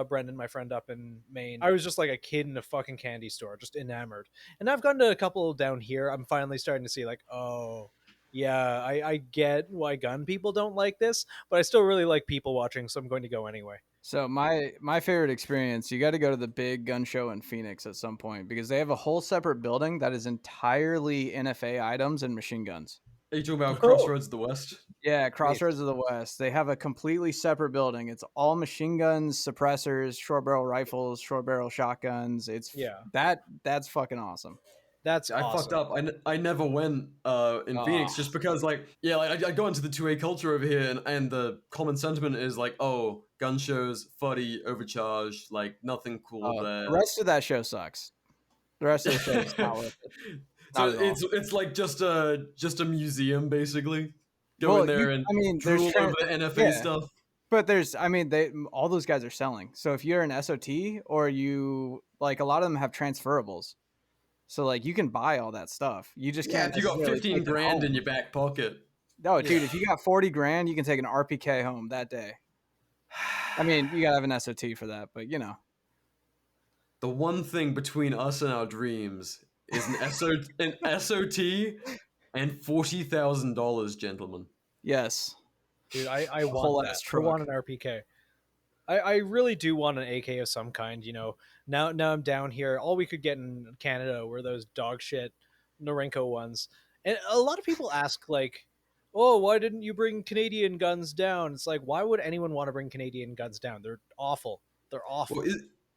S1: Brendan, my friend up in Maine, I was just like a kid in a fucking candy store, just enamored. And I've gone to a couple down here. I'm finally starting to see like, oh yeah, I get why gun people don't like this, but I still really like people watching, so I'm going to go anyway.
S2: So my favorite experience, you got to go to the big gun show in Phoenix at some point, because they have a whole separate building that is entirely NFA items and machine guns.
S3: Are you talking about Crossroads of the West?
S2: Yeah, Crossroads of the West. They have a completely separate building. It's all machine guns, suppressors, short barrel rifles, short barrel shotguns. It's that's fucking awesome.
S1: That's
S3: I
S1: awesome.
S3: fucked up. I never went in Phoenix, just because I go into the 2A culture over here, and the common sentiment is like, oh, gun shows, fuddy, overcharged, like nothing cool there.
S2: The rest of that show sucks. The rest of the show is not worth it.
S3: So it's like just a museum, basically. Go in there and drool over the NFA stuff.
S2: But all those guys are selling. So if you're an SOT, or you like, a lot of them have transferables. So like, you can buy all that stuff. You just can't.
S3: If you got 15 grand in your back pocket.
S2: No, dude, if you got 40 grand, you can take an RPK home that day. I mean, you gotta have an SOT for that, but you know.
S3: The one thing between us and our dreams is an SOT and $40,000, gentlemen.
S2: Yes.
S1: Dude, I want that. I want an RPK. I really do want an AK of some kind, you know. Now I'm down here. All we could get in Canada were those dog shit Norinco ones. And a lot of people ask, like, oh, why didn't you bring Canadian guns down? It's like, why would anyone want to bring Canadian guns down? They're awful. They're awful.
S3: Well,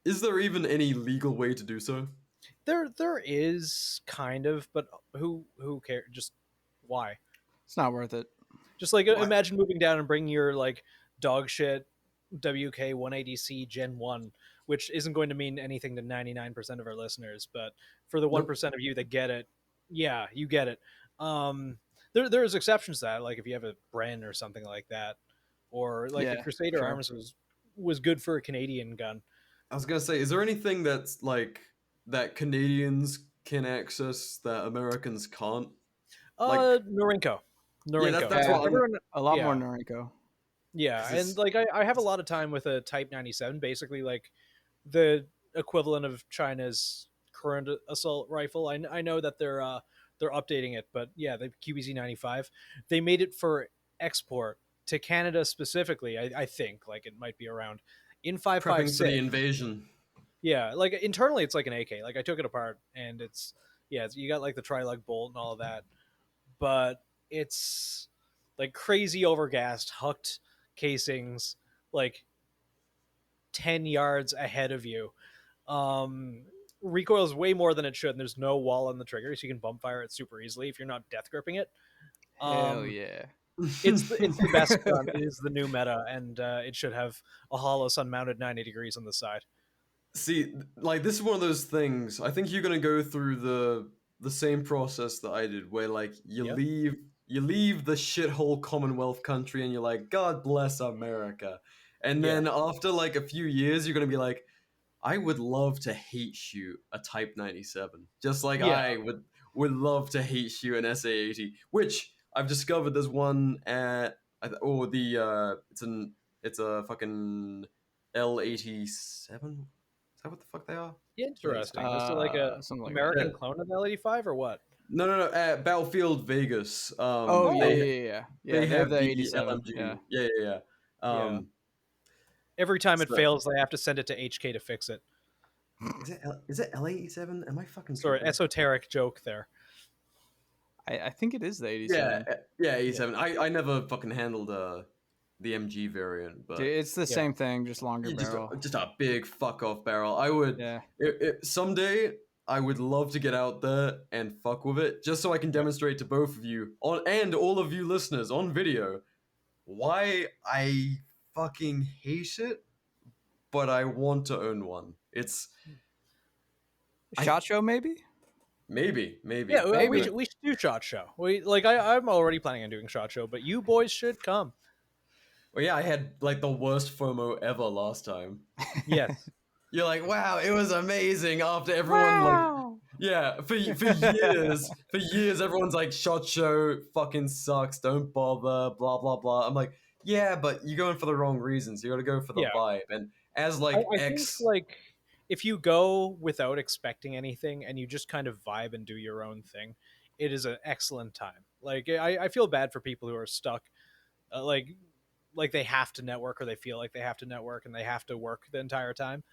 S3: is there even any legal way to do so?
S1: There is, kind of, but who cares? Just why?
S2: It's not worth it.
S1: Just like, imagine moving down and bringing your like dog shit WK 180C Gen 1, which isn't going to mean anything to 99% of our listeners, but for the 1% of you that get it, yeah, you get it. There's exceptions to that, like if you have a Bren or something like that, or like the Crusader Arms was good for a Canadian gun.
S3: I was gonna say, is there anything that's like that Canadians can access that Americans can't?
S1: Norinco.
S3: Yeah, that's
S2: a lot more Norinco.
S1: Yeah, and like I have a lot of time with a Type 97, basically like the equivalent of China's current assault rifle. I know that they're updating it, but yeah, the QBZ 95, they made it for export to Canada specifically. I think like it might be around in 5.56.
S3: Prepping for the invasion.
S1: Yeah, like internally it's like an AK. Like I took it apart, and it's you got like the tri-lug bolt and all of that, but it's like crazy overgassed, hucked casings, like 10 yards ahead of you. Recoils way more than it should, and there's no wall on the trigger, so you can bump fire it super easily if you're not death gripping it.
S2: Hell yeah.
S1: It's the best gun. It is the new meta, and it should have a hollow sun mounted 90 degrees on the side.
S3: See, like, this is one of those things. I think you're gonna go through the same process that I did, where like you leave the shithole Commonwealth country and you're like, God bless America. And then after like a few years, you're gonna be like, I would love to hate shoot a Type 97, just like I would love to hate shoot an SA-80, which I've discovered there's one at it's a fucking L87. Is that what the fuck they are?
S1: Interesting. Is it like a American clone of L85 or what?
S3: No. At Battlefield Vegas.
S2: They have the 87.
S3: LMG.
S2: Yeah.
S1: Every time it fails, they have to send it to HK to fix it.
S3: Is it L87? Am I fucking
S1: sorry? Esoteric joke there.
S2: I think it is the 87.
S3: Yeah, 87. I never fucking handled the MG variant, but
S2: dude, it's the same thing, just longer barrel.
S3: Just a big fuck off barrel. I would someday I would love to get out there and fuck with it, just so I can demonstrate to both of you and all of you listeners on video why I fucking hate it, but I want to own one. It's
S2: SHOT Show, maybe.
S3: Yeah,
S1: maybe. We should do SHOT Show. I'm already planning on doing SHOT Show, but you boys should come.
S3: Well, yeah, I had like the worst FOMO ever last time.
S1: Yes.
S3: You're like, wow, it was amazing after everyone like, yeah, for years, everyone's like, SHOT Show fucking sucks, don't bother, blah blah blah. I'm like, yeah, but you're going for the wrong reasons. You got to go for the
S1: Yeah.
S3: vibe. And as
S1: I
S3: like
S1: think like if you go without expecting anything and you just kind of vibe and do your own thing, it is an excellent time. Like I feel bad for people who are stuck, like they have to network or they feel like they have to network and they have to work the entire time,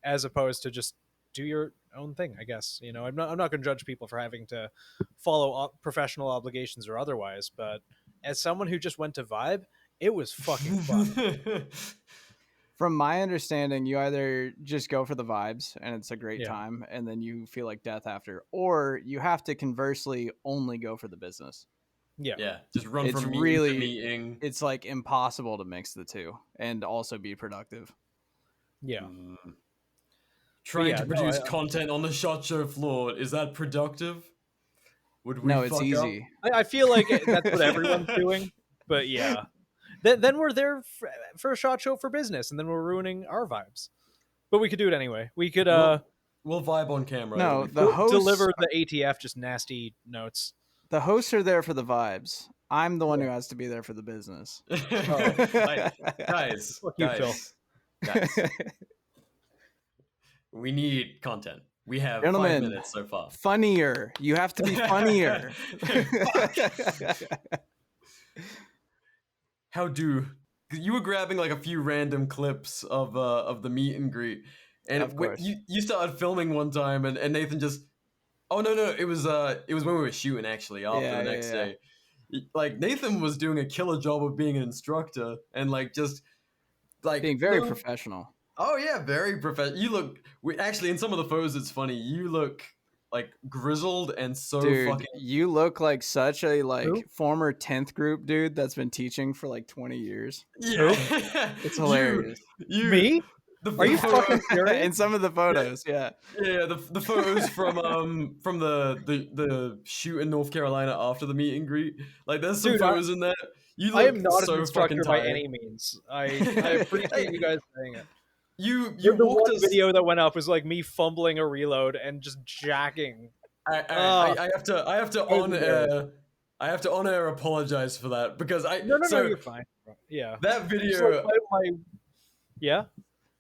S1: as opposed to just do your own thing. I guess I'm not going to judge people for having to follow professional obligations or otherwise, but as someone who just went to vibe, it was fucking fun.
S2: From my understanding, you either just go for the vibes and it's a great
S1: Yeah.
S2: time and then you feel like death after, or you have to conversely only go for the business.
S3: Yeah, just run
S2: It's
S3: from meeting
S2: really-
S3: to meeting.
S2: It's like impossible to mix the two and also be productive.
S1: Yeah.
S3: Trying
S1: yeah,
S3: to
S1: no,
S3: produce
S1: I-
S3: content on the SHOT Show floor, is that productive? Would we
S2: No, it's
S3: fuck up?
S2: easy.
S1: I feel like that's what everyone's doing, but yeah. Then we're there for a SHOT Show for business, and then we're ruining our vibes. But we could do it anyway. We could
S3: We'll vibe on camera.
S2: No,
S3: it'll be
S2: the
S3: fun.
S2: hosts
S1: deliver the ATF just nasty notes.
S2: the hosts are there for the vibes. I'm the one who has to be there for the business.
S3: Guys,
S1: Fuck you, Phil.
S3: guys, we need content. We have
S2: Gentlemen,
S3: 5 minutes so far.
S2: Funnier. You have to be funnier.
S3: How do you were grabbing like a few random clips of the meet and greet, and
S2: Of course.
S3: you started filming one time, and Nathan just, oh no, it was when we were shooting actually after
S2: Yeah,
S3: the next
S2: yeah.
S3: day. Like Nathan was doing a killer job of being an instructor and like just like
S2: Being very
S3: no-
S2: professional.
S3: Oh yeah, very professional. You look. Actually, in some of the photos, it's funny. You look like grizzled and so
S2: Dude,
S3: fucking.
S2: you look like such a
S1: Who?
S2: former 10th group dude that's been teaching for like 20 years.
S3: Yeah.
S2: It's hilarious.
S3: You,
S1: Me?
S3: The
S1: Are you
S3: photo-
S1: fucking serious?
S2: In some of the photos, yeah.
S3: Yeah, the photos from the shoot in North Carolina after the meet and greet. Like, there's some
S1: Dude,
S3: photos in there. You look
S1: I am not
S3: so
S1: an instructor
S3: fucking
S1: by
S3: tired.
S1: any means. I appreciate you guys saying it.
S3: You
S1: The
S3: walked
S1: one
S3: us.
S1: video that went up was like me fumbling a reload and just jacking.
S3: I have to
S1: was
S3: on air. I have to on air apologize for that because I
S1: No,
S3: so
S1: you're fine. Yeah.
S3: that
S1: Just
S3: video.
S1: like yeah.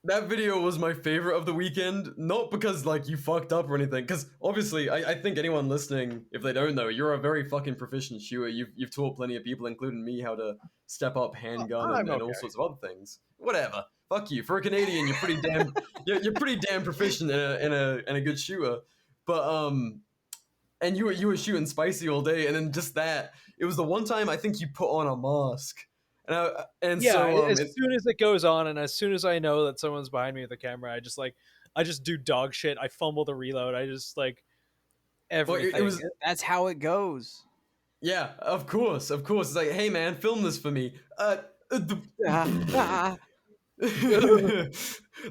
S3: That video was my favorite of the weekend, not because like you fucked up or anything, because obviously I think anyone listening, if they don't know, you're a very fucking proficient shooter. You've taught plenty of people, including me, how to step up handgun
S1: I'm
S3: and all
S1: okay.
S3: sorts of other things. Whatever. Fuck you. For a Canadian, you're pretty damn you're pretty damn proficient in a good shooter. But and you were shooting spicy all day, and then just that, it was the one time I think you put on a mask. And
S1: Yeah,
S3: so
S1: as soon as it goes on and as soon as I know that someone's behind me with the camera, I just do dog shit. I fumble the reload. I just like everything.
S3: it was-
S2: That's how it goes.
S3: yeah, of course. It's like, hey man, film this for me.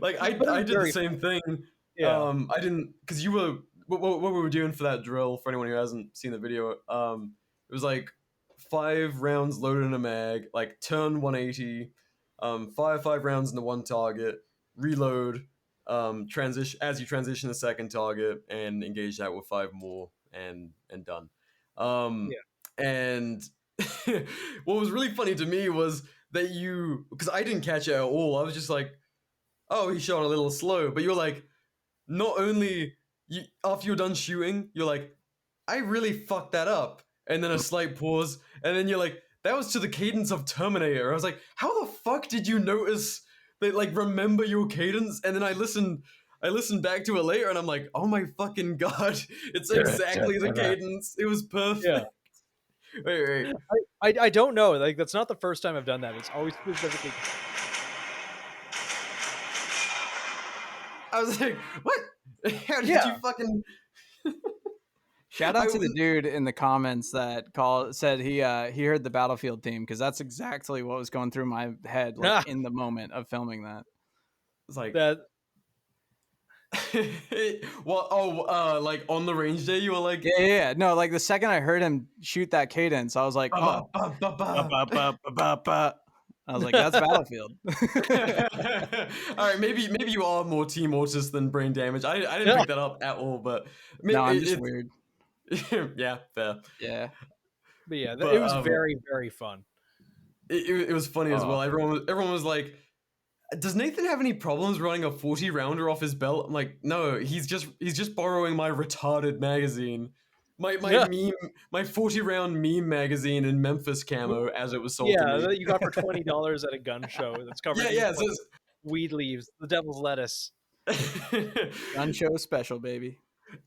S3: Like I did the same thing.
S1: Yeah.
S3: I didn't, because you were what we were doing for that drill. For anyone who hasn't seen the video, it was like 5 rounds loaded in a mag, like turn 180, fire 5 rounds into one target, reload, transition as you transition the second target, and engage that with 5 more, and done. And what was really funny to me was that because I didn't catch it at all. I was just like, oh, he shot a little slow. But you're like, not only after you're done shooting, you're like, I really fucked that up. And then a slight pause, and then you're like, that was to the cadence of Terminator. I was like, how the fuck did you notice that? Like, remember your cadence? And then I listened back to it later, and I'm like, oh my fucking god, it's exactly the cadence. It was perfect.
S1: Yeah.
S3: Wait.
S1: I don't know. Like that's not the first time I've done that. It's always specifically.
S3: I was like, what? How did
S1: Yeah.
S3: you fucking?
S2: Shout out to the dude in the comments that said he heard the Battlefield theme, because that's exactly what was going through my head like in the moment of filming that.
S3: It's like
S1: That
S3: well, like on the range day, you were like,
S2: Yeah. No, like the second I heard him shoot that cadence, I was like, oh. I was like, that's Battlefield.
S3: All right, maybe you are more Team Mortis than Brain Damage. I didn't pick that up at all, but
S2: no, I'm just weird.
S3: Yeah, fair.
S2: Yeah,
S1: but yeah, it was very, very fun.
S3: It was funny as well. Everyone was like, does Nathan have any problems running a 40 rounder off his belt? I'm like, no, he's just borrowing my retarded magazine. My meme, my 40 round meme magazine in Memphis camo, as it was sold to me.
S1: Yeah, that you got for $20 at a gun show. That's covered in weed leaves, the devil's lettuce.
S2: Gun show special, baby.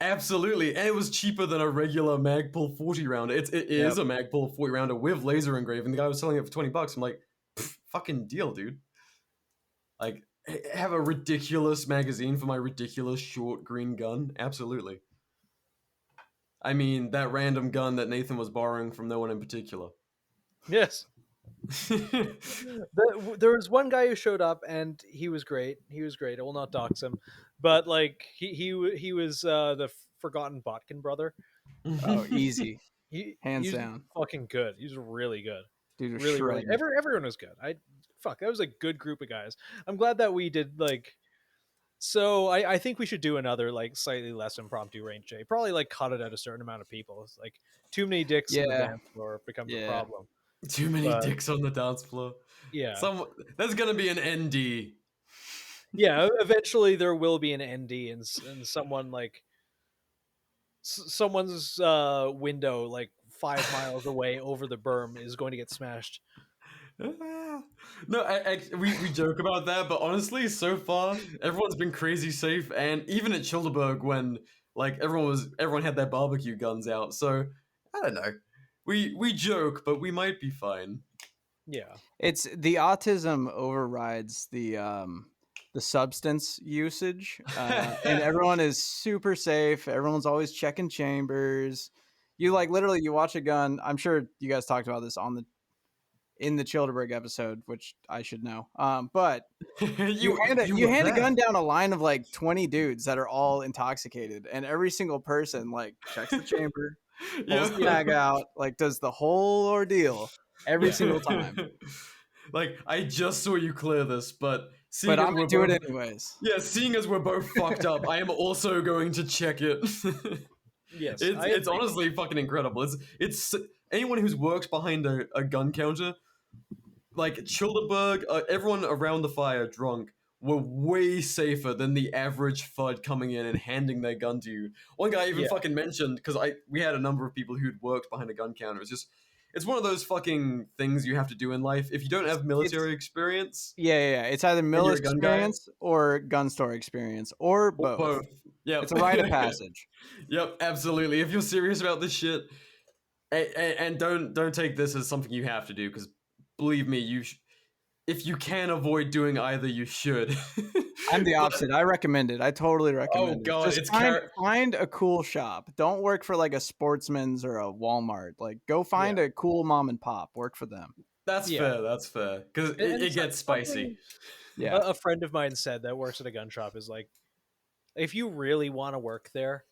S3: Absolutely, and it was cheaper than a regular Magpul 40 rounder. It is a Magpul 40 rounder with laser engraving. The guy was selling it for $20. I'm like, fucking deal, dude. Like, have a ridiculous magazine for my ridiculous short green gun? Absolutely. I mean, that random gun that Nathan was borrowing from no one in particular.
S1: Yes. There was one guy who showed up, and he was great. I will not dox him, but like he was the forgotten Botkin brother.
S2: Oh, easy. Hands
S1: he was
S2: down.
S1: Fucking good. He was really good.
S2: Dude was
S1: really. Everyone was good. That was a good group of guys. I'm glad that we did like. So I think we should do another like slightly less impromptu range day. Probably like cut it at a certain amount of people. It's like too many dicks on the dance floor becomes a problem.
S3: Too many dicks on the dance floor.
S1: Yeah.
S3: That's gonna be an ND.
S1: Yeah, eventually there will be an ND and someone like someone's window like 5 miles away over the berm is going to get smashed.
S3: No, we joke about that, but honestly, so far everyone's been crazy safe, and even at Childeberg when like everyone had their barbecue guns out. So I don't know. We joke, but we might be fine.
S1: Yeah,
S2: it's the autism overrides the substance usage, and everyone is super safe. Everyone's always checking chambers. You like literally you watch a gun. I'm sure you guys talked about this in the Childeberg episode, which I should know. But you hand a gun down a line of like 20 dudes that are all intoxicated, and every single person like checks the chamber, pulls the mag out, like does the whole ordeal every single time.
S3: Like, I just saw you clear this, but
S2: I'm gonna do it anyways.
S3: Yeah, seeing as we're both fucked up, I am also going to check it.
S1: Yes,
S3: it's honestly fucking incredible. It's anyone who's worked behind a gun counter, like Childeberg, everyone around the fire drunk were way safer than the average FUD coming in and handing their gun to you. One guy even fucking mentioned, because we had a number of people who'd worked behind a gun counter. It's one of those fucking things you have to do in life. If you don't have military experience...
S2: Yeah. It's either military experience or gun store experience, or both.
S3: Yep.
S2: It's a rite of passage.
S3: Yep, absolutely. If you're serious about this shit, and don't take this as something you have to do, because believe me, if you can avoid doing either, you should.
S2: I'm the opposite. I recommend it. I totally recommend it.
S3: God,
S2: just find a cool shop. Don't work for like a Sportsman's or a Walmart. Like go find a cool mom and pop. Work for them.
S3: That's fair. That's fair. Because it gets spicy.
S1: Yeah. A friend of mine said that works at a gun shop is like, if you really want to work there,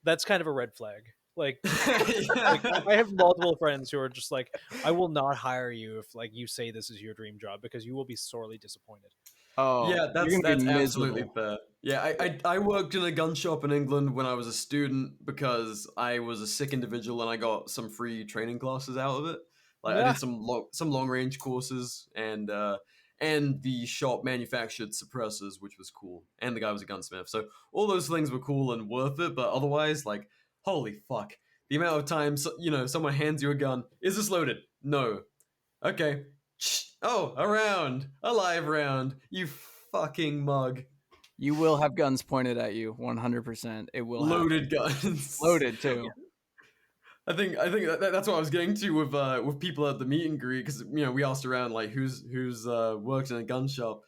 S1: that's kind of a red flag. Like, like I have multiple friends who are just like, I will not hire you if like you say this is your dream job, because you will be sorely disappointed.
S3: Oh, yeah, that's absolutely fair. Yeah, I worked in a gun shop in England when I was a student because I was a sick individual and I got some free training classes out of it. Like I did some long range courses, and the shop manufactured suppressors, which was cool, and the guy was a gunsmith. So all those things were cool and worth it, but otherwise, like, holy fuck. The amount of times, someone hands you a gun. Is this loaded? No. Okay. Oh, a live round. You fucking mug.
S2: You will have guns pointed at you, 100%. It will
S3: loaded guns.
S2: Loaded too.
S3: Yeah. I think that's what I was getting to with people at the meet and greet, because we asked around like who's worked in a gun shop.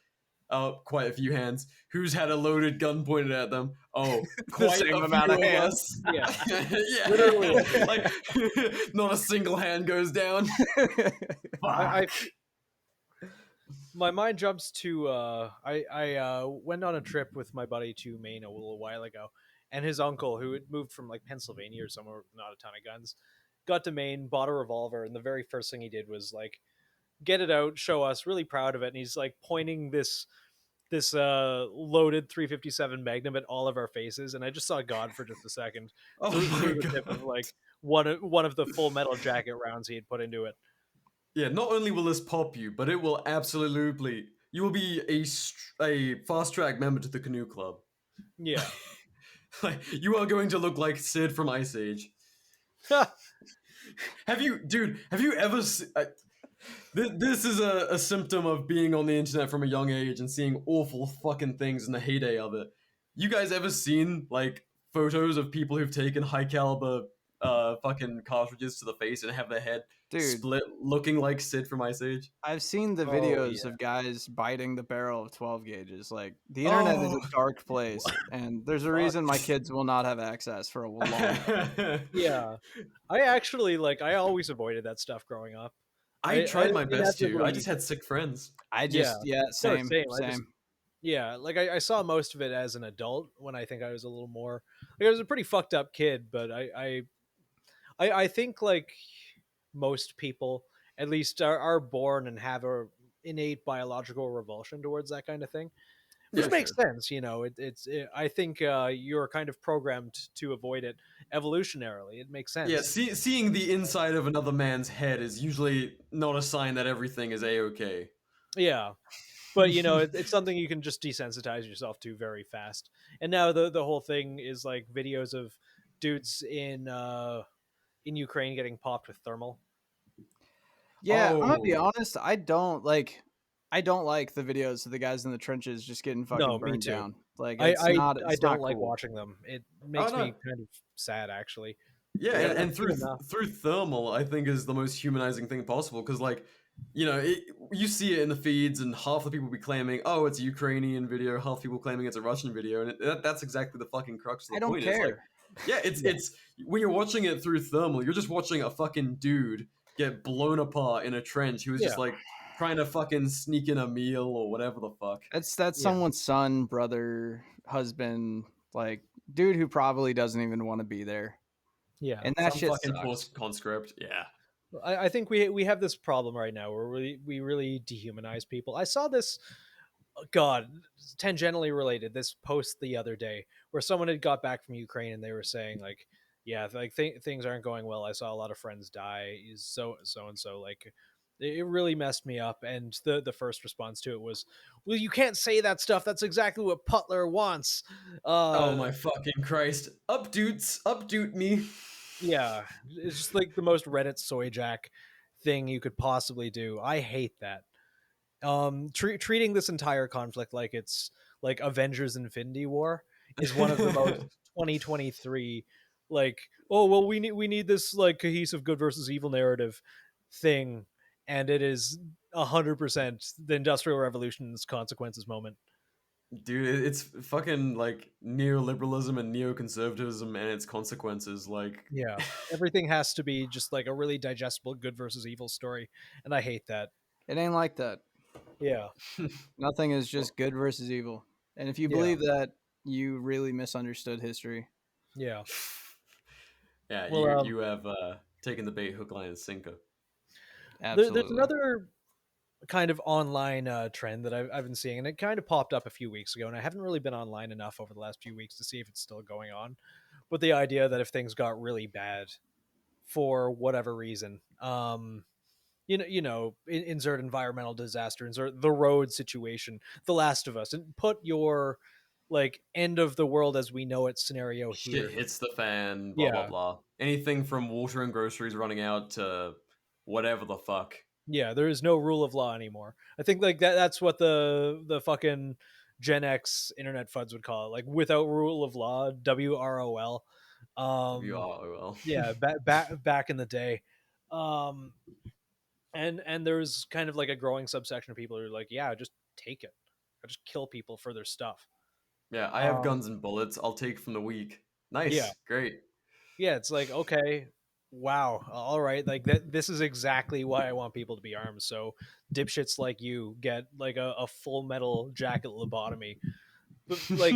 S3: Quite a few hands. Who's had a loaded gun pointed at them? Oh, quite a amount of hands.
S1: Yeah,
S3: yeah. Literally, like not a single hand goes down.
S1: My mind jumps to I went on a trip with my buddy to Maine a little while ago, and his uncle, who had moved from like Pennsylvania or somewhere with not a ton of guns, got to Maine, bought a revolver, and the very first thing he did was like get it out, show us, really proud of it. And he's like pointing this loaded 357 Magnum at all of our faces, and I just saw God for just a second
S3: Oh
S1: through
S3: my
S1: the tip of
S3: god.
S1: like one of the full metal jacket rounds he had put into it.
S3: Yeah, not only will this pop you, but it will absolutely. You will be a fast track member to the Canoe Club.
S1: Yeah.
S3: Like, you are going to look like Sid from Ice Age. Have you ever? This is a symptom of being on the internet from a young age and seeing awful fucking things in the heyday of it. You guys ever seen like photos of people who've taken high caliber fucking cartridges to the face and have their head split, looking like Sid from Ice Age?
S2: I've seen the
S1: Oh,
S2: videos
S1: yeah.
S2: of guys biting the barrel of 12 gauges. Like, the internet is a dark place, and there's a reason my kids will not have access for a long time.
S1: Yeah. I actually I always avoided that stuff growing up.
S3: I tried my best to. I
S1: inevitably-
S3: just had sick friends.
S2: Same.
S1: Yeah, like I saw most of it as an adult when I think I was a little more like I was a pretty fucked up kid, but I think like most people at least are born and have a innate biological revulsion towards that kind of thing, which makes sense. You know, I think you're kind of programmed to avoid it evolutionarily. It makes sense.
S3: Yeah, seeing the inside of another man's head is usually not a sign that everything is a-okay.
S1: Yeah. But you know, it's something you can just desensitize yourself to very fast. And now the whole thing is like videos of dudes in Ukraine getting popped with thermal.
S2: Yeah, I'm gonna be honest. I don't like the videos of the guys in the trenches just getting fucking burned down. Like,
S1: I
S2: it's
S1: don't
S2: not
S1: like
S2: cool.
S1: watching them. It makes me kind of sad, actually.
S3: Yeah, and through thermal, I think is the most humanizing thing possible because, like, you know, you see it in the feeds, and half the people be claiming, "Oh, it's a Ukrainian video," half the people claiming it's a Russian video, and that's exactly the fucking crux of the point.
S2: I don't care.
S3: It's like, it's when you're watching it through thermal, you're just watching a fucking dude get blown apart in a trench who was just like trying to fucking sneak in a meal or whatever the fuck.
S2: That's someone's son, brother, husband, like dude who probably doesn't even want to be there.
S1: Yeah,
S2: and that
S3: Some
S2: shit
S3: fucking
S2: sucks.
S3: conscript. Yeah.
S1: I think we have this problem right now where we really dehumanize people. I saw this, God, tangentially related, this post the other day where someone had got back from Ukraine and they were saying like, yeah, like things aren't going well. I saw a lot of friends die. So and so. Like, it really messed me up. And the first response to it was, well, you can't say that stuff. That's exactly what Putler wants.
S3: Oh my fucking Christ! Updoot me.
S1: Yeah, it's just like the most Reddit soy jack thing you could possibly do. I hate that. Treating this entire conflict like it's like Avengers Infinity War is one of the most 2023 like, oh well, we need this like cohesive good versus evil narrative thing, and it is 100% the Industrial Revolution's consequences moment.
S3: Dude, it's fucking like neoliberalism and neoconservatism and its consequences. Like,
S1: yeah, everything has to be just like a really digestible good versus evil story, and I hate that.
S2: It ain't like that.
S1: Yeah.
S2: Nothing is just good versus evil. And if you believe that, you really misunderstood history.
S1: Yeah.
S3: Yeah, well, you have taken the bait, hook, line, and sinker.
S2: Absolutely.
S1: There's another kind of online trend that I've been seeing, and it kind of popped up a few weeks ago, and I haven't really been online enough over the last few weeks to see if it's still going on. But the idea that if things got really bad for whatever reason, insert environmental disaster, insert the road situation, The Last of Us, and put your like end of the world as we know it scenario here.
S3: Shit hits the fan, blah blah blah. Anything from water and groceries running out to whatever the fuck.
S1: Yeah, there is no rule of law anymore. I think like that's what the fucking Gen X internet fuds would call it. Like, without rule of law, WROL.
S3: WROL.
S1: Yeah, back in the day. And there's kind of like a growing subsection of people who are like, yeah, just take it. I just kill people for their stuff.
S3: Yeah, I have guns and bullets. I'll take from the weak. Nice. Yeah. Great.
S1: Yeah, it's like, okay, wow, all right, like this is exactly why I want people to be armed, so dipshits like you get like a full metal jacket lobotomy. But like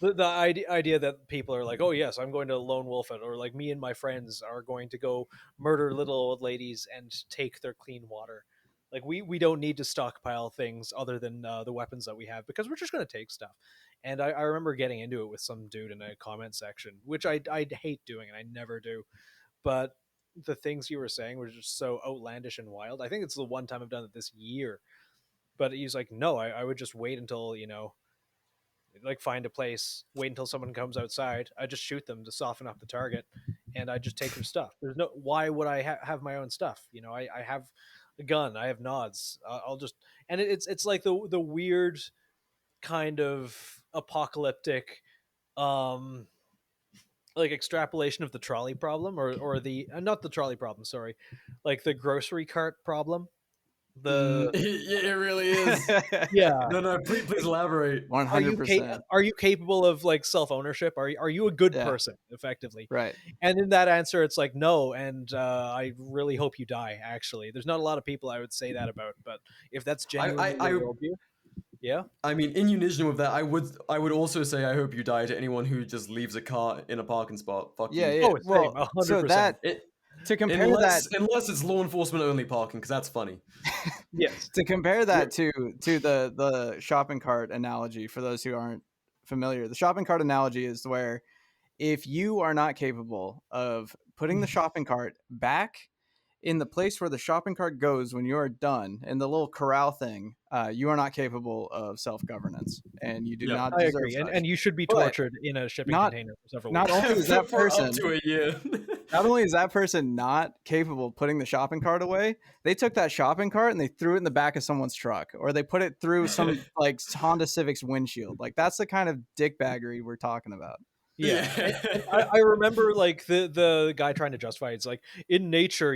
S1: the idea that people are like, oh yes, I'm going to lone wolf it, or like me and my friends are going to go murder little old ladies and take their clean water. Like we don't need to stockpile things other than the weapons that we have, because we're just going to take stuff. And I remember getting into it with some dude in a comment section, which I hate doing and I never do. But the things you were saying were just so outlandish and wild. I think it's the one time I've done it this year. But he's like, no, I would just wait until, like find a place, wait until someone comes outside. I just shoot them to soften up the target, and I just take their stuff. There's no, why would I have my own stuff? I have a gun, I have nods. I'll just, and it's like the weird kind of apocalyptic, um, like extrapolation of the trolley problem, or the not the trolley problem, sorry, like the grocery cart problem.
S3: It really is.
S1: Yeah.
S3: No, please elaborate.
S2: 100%.
S1: Are you capable of like self ownership? Are you a good person, effectively?
S2: Right.
S1: And in that answer, it's like no, and I really hope you die. Actually, there's not a lot of people I would say that about, but if that's genuinely your worldview, yeah.
S3: I mean, in unison with that, I would also say I hope you die to anyone who just leaves a car in a parking spot. Fuck
S2: Yeah,
S3: you.
S2: yeah.
S1: Oh,
S2: Well,
S1: 100%.
S2: so that to compare
S3: unless
S2: that
S3: it's law enforcement only parking, because that's funny.
S1: Yes.
S2: to compare that to the shopping cart analogy, for those who aren't familiar, the shopping cart analogy is where if you are not capable of putting the shopping cart back in the place where the shopping cart goes when you are done, and the little corral thing, you are not capable of self-governance, and you do not
S1: I
S2: deserve
S1: agree,
S2: such.
S1: and you should be
S2: But
S1: tortured in a shipping container for several
S2: not
S1: weeks.
S2: only is that
S3: For
S2: person
S3: up to a year.
S2: not only is that person not capable of putting the shopping cart away, they took that shopping cart and they threw it in the back of someone's truck, or they put it through some like Honda Civic's windshield. Like that's the kind of dickbaggery we're talking about.
S1: Yeah. And I remember like the guy trying to justify it's like, in nature,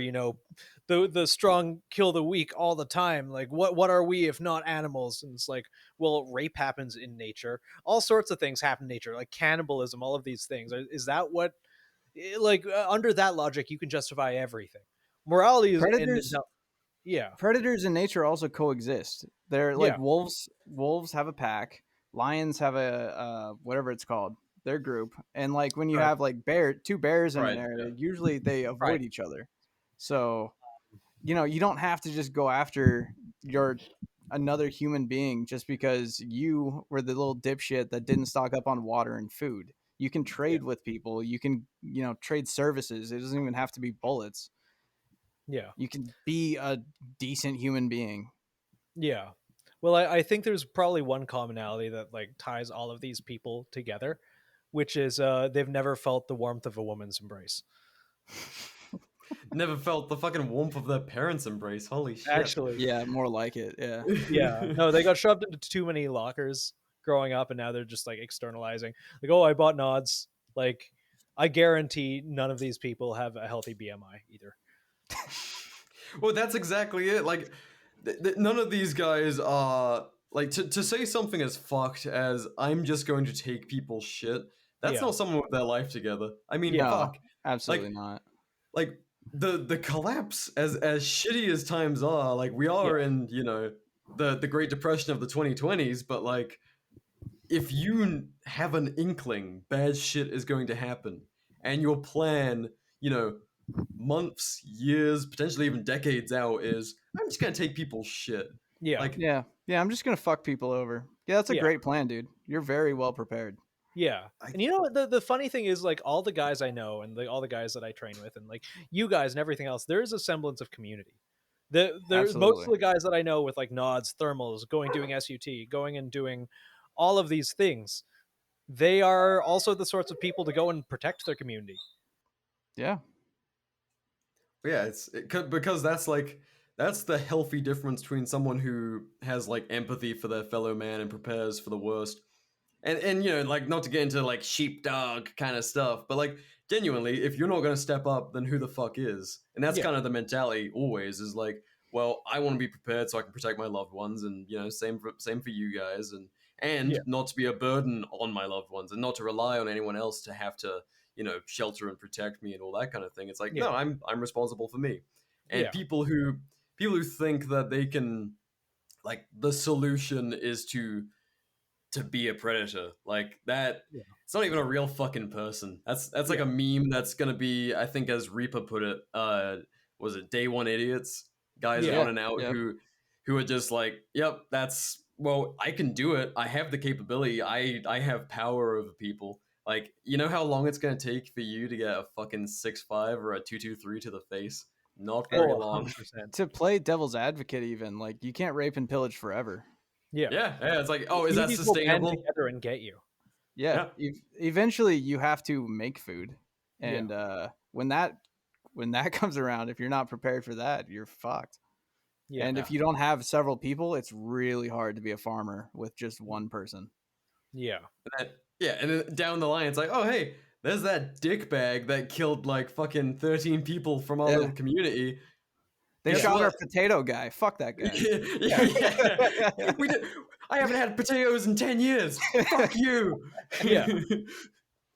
S1: the strong kill the weak all the time. Like what are we if not animals? And it's like, well, rape happens in nature. All sorts of things happen in nature, like cannibalism, all of these things. Is that what, like, under that logic, you can justify everything? Morality is yeah.
S2: Predators in nature also coexist. They're like
S1: Yeah.
S2: wolves. Wolves have a pack. Lions have a whatever it's called, their group. And like when you have like two bears in an area, usually they avoid each other. So, you don't have to just go after another human being just because you were the little dipshit that didn't stock up on water and food. You can trade with people. You can, trade services. It doesn't even have to be bullets.
S1: Yeah.
S2: You can be a decent human being.
S1: Yeah. Well, I think there's probably one commonality that like ties all of these people together, which is they've never felt the warmth of a woman's embrace.
S3: Never felt the fucking warmth of their parents' embrace. Holy shit.
S1: Actually.
S2: Yeah, more like it. Yeah.
S1: Yeah. No, they got shoved into too many lockers growing up, and now they're just like externalizing. Like, oh, I bought nods. Like, I guarantee none of these people have a healthy BMI either.
S3: Well, that's exactly it. Like, none of these guys are like to say something as fucked as I'm just going to take people's shit. That's not someone with their life together. I mean, fuck,
S2: absolutely not.
S3: Like the collapse, as shitty as times are, like we are in the Great Depression of the 2020s, but like if you have an inkling bad shit is going to happen, and your plan, months, years, potentially even decades out is, I'm just gonna take people's shit.
S1: Yeah.
S3: Like,
S2: yeah, I'm just gonna fuck people over. Yeah, that's a great plan, dude. You're very well prepared.
S1: Yeah. And the funny thing is, like, all the guys I know and all the guys that I train with and like you guys and everything else, there is a semblance of community. There's most of the guys that I know with like nods, thermals, doing SUT, going and doing all of these things, they are also the sorts of people to go and protect their community.
S2: Yeah.
S3: Yeah, because that's the healthy difference between someone who has like empathy for their fellow man and prepares for the worst. And like, not to get into like sheepdog kind of stuff, but like genuinely, if you're not going to step up, then who the fuck is? And that's kind of the mentality always, is like, well, I want to be prepared so I can protect my loved ones, and same for you guys, and not to be a burden on my loved ones, and not to rely on anyone else to have to shelter and protect me and all that kind of thing. It's like, no, I'm responsible for me. And people who think that they can, like, the solution is to to be a predator. Like that,
S1: Yeah.
S3: it's not even a real fucking person. That's like a meme that's gonna be, I think, as Reaper put it, was it day one idiots? Guys on and out who are just like, yep, that's, well, I can do it. I have the capability. I have power over people. Like, you know how long it's gonna take for you to get a fucking 6'5" or a 223 to the face? Not very long.
S1: 100%.
S2: To play devil's advocate, even like you can't rape and pillage forever.
S3: Yeah. It's like, oh, is that
S1: Communities will band
S3: sustainable?
S1: together and get you.
S2: Yeah. Eventually, you have to make food, and when that comes around, if you're not prepared for that, you're fucked.
S1: Yeah.
S2: And if you don't have several people, it's really hard to be a farmer with just one person.
S1: Yeah.
S3: And then down the line, it's like, oh, hey, there's that dick bag that killed like fucking 13 people from our little community.
S2: They shot our potato guy. Fuck that guy.
S3: I haven't had potatoes in 10 years. Fuck you.
S1: Yeah.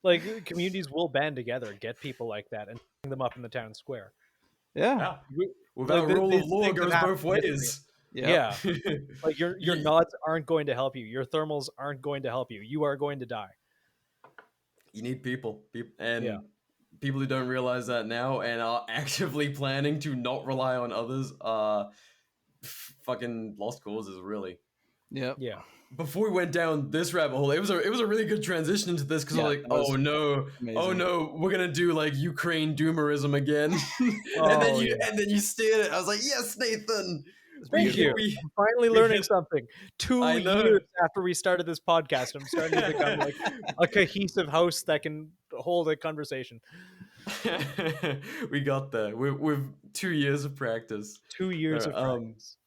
S1: Like, communities will band together, get people like that, and bring them up in the town square.
S2: Yeah.
S3: Without
S1: Like,
S3: rule of law
S1: things
S3: goes
S1: have
S3: both ways.
S1: Yeah. Like, your nods aren't going to help you. Your thermals aren't going to help you. You are going to die.
S3: You need people. And people who don't realize that now and are actively planning to not rely on others are fucking lost causes, really.
S2: Yep.
S1: Yeah.
S3: Before we went down this rabbit hole, it was a really good transition into this because I was like, oh no, we're gonna do like Ukraine doomerism again, and then you steered it. I was like, yes, Nathan.
S1: Thank you. I'm finally learning something. 2 years after we started this podcast, I'm starting to become like a cohesive host that can hold a conversation.
S3: We got there. With 2 years of practice.
S1: 2 years of practice.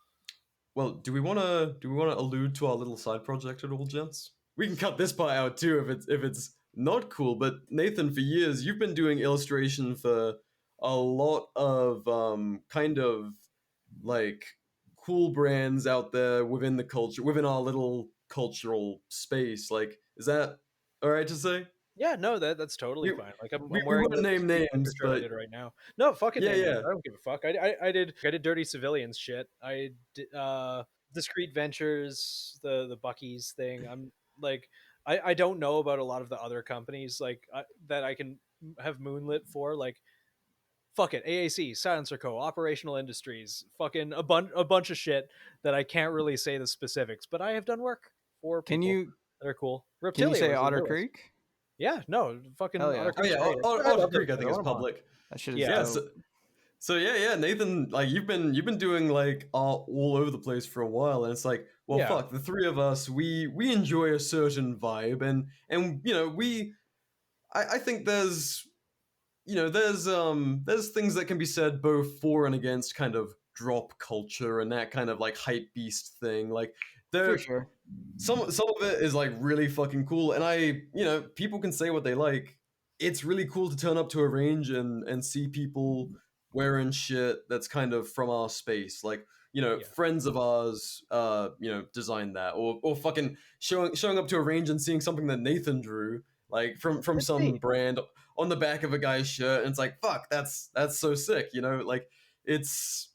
S3: Well, do we want to allude to our little side project at all, gents? We can cut this part out too if it's not cool. But Nathan, for years you've been doing illustration for a lot of kind of like cool brands out there within the culture, within our little cultural space. Like, is that all right to say?
S1: Yeah, no, that's totally fine. Like, I'm
S3: we
S1: wearing
S3: wouldn't name names, but
S1: right now. No, fucking name names. I don't give a fuck. I did Dirty Civilians shit. I did Discreet Ventures, the Bucky's thing. I'm like, I don't know about a lot of the other companies like that I can have moonlit for. Like, fuck it, AAC, Silencer Co., Operational Industries, fucking a bunch of shit that I can't really say the specifics, but I have done work for people that are cool. Reptilia,
S2: can you say Otter Creek?
S1: Yeah, no, fucking Otter Creek.
S3: Otter Creek, I think is public.
S2: That shit is dope.
S3: So Nathan, like you've been doing like art all over the place for a while, and it's like, well, fuck, the three of us, we enjoy a certain vibe, and you know, I think there's things that can be said both for and against kind of drop culture and that kind of like hype beast thing. Like,
S2: for sure,
S3: some of it is like really fucking cool, and people can say what they like. It's really cool to turn up to a range and see people wearing shit that's kind of from our space, like friends of ours designed that, or fucking showing up to a range and seeing something that Nathan drew, like from some brand on the back of a guy's shirt, and it's like, fuck, that's so sick, like it's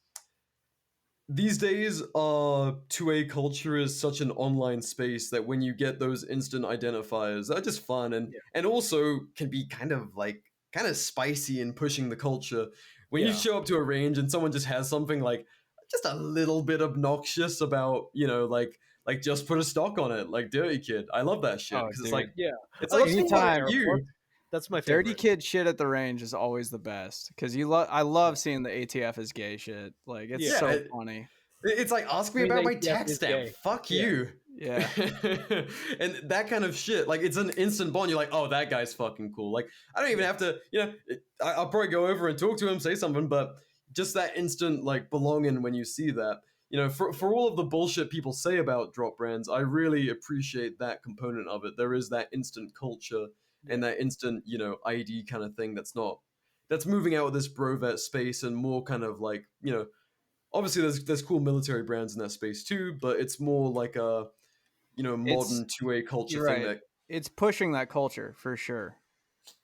S3: these days 2A culture is such an online space that when you get those instant identifiers, they're just fun and also can be kind of spicy in pushing the culture. When you show up to a range and someone just has something like just a little bit obnoxious about, like just put a stock on it, like Dirty Kid. I love that shit because it's like, it's like
S2: anytime
S3: you.
S1: That's my favorite.
S2: Dirty Kid shit at the range is always the best because I love seeing the ATF is gay shit. Like, it's so funny.
S3: It's like, ask me about my tax stamp. Fuck you.
S2: Yeah.
S3: And that kind of shit, like, it's an instant bond. You're like, oh, that guy's fucking cool. Like, I don't even have to, I'll probably go over and talk to him, say something, but just that instant, like, belonging when you see that. For all of the bullshit people say about drop brands, I really appreciate that component of it. There is that instant culture and that instant, ID kind of thing that's moving out of this brovet space and more kind of like, obviously there's cool military brands in that space too, but it's more like a, modern 2A culture thing that
S2: it's pushing that culture for sure.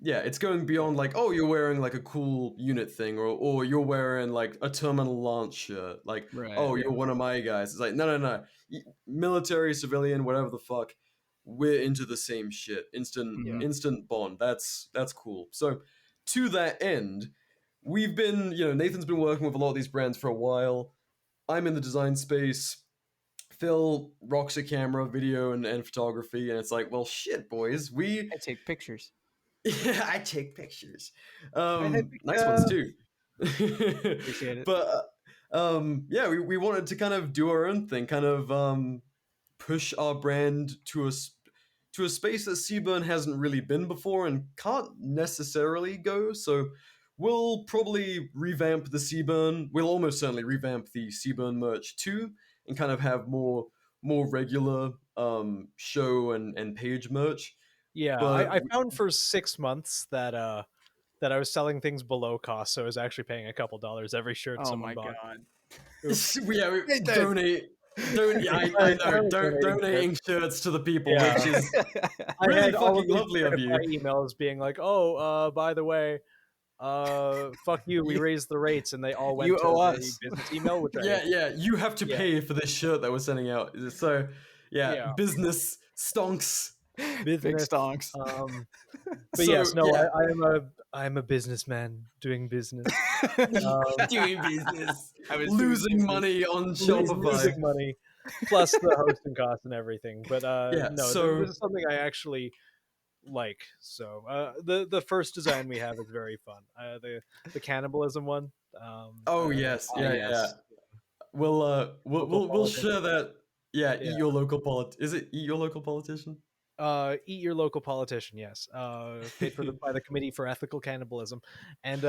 S3: Yeah, it's going beyond like, oh, you're wearing like a cool unit thing, or you're wearing like a Terminal Lance shirt, like, you're one of my guys. It's like, no, military, civilian, whatever the fuck. we're into the same shit. Instant bond. That's cool. So to that end, we've been, Nathan's been working with a lot of these brands for a while. I'm in the design space. Phil rocks a camera, video, and photography, and it's like, well, shit, boys.
S2: I take pictures.
S3: Yeah, I take pictures.
S2: Nice
S3: ones too.
S2: Appreciate it.
S3: But yeah, we wanted to kind of do our own thing, kind of push our brand to a space that Seaburn hasn't really been before and can't necessarily go. So we'll probably revamp the Seaburn. We'll almost certainly revamp the Seaburn merch too, and kind of have more regular show and page merch.
S1: Yeah,
S3: But
S1: I found for 6 months that I was selling things below cost, so I was actually paying a couple dollars every shirt someone bought.
S2: God.
S3: we donate. I know. Donating shirts to the people, which is really
S1: I had all
S3: fucking lovely of you.
S1: Emails being like, "Oh, by the way, fuck you, we raised the rates," and they all went
S2: You
S1: to
S2: owe
S1: the
S2: us.
S1: business email. Which
S3: You have to pay for this shirt that we're sending out. So
S1: Yeah.
S3: business stonks.
S1: Big
S2: stonks.
S1: But yes, no, yeah. I'm a businessman doing business.
S3: Doing business. I was losing money on Shopify.
S1: Losing money, plus the hosting costs and everything. But
S3: so
S1: this is something I actually like. So the first design we have is very fun. The cannibalism one.
S3: Yes. We'll share that. Yeah, eat your local Is it eat your local politician?
S1: Eat your local politician. Yes, paid for by the Committee for Ethical Cannibalism, and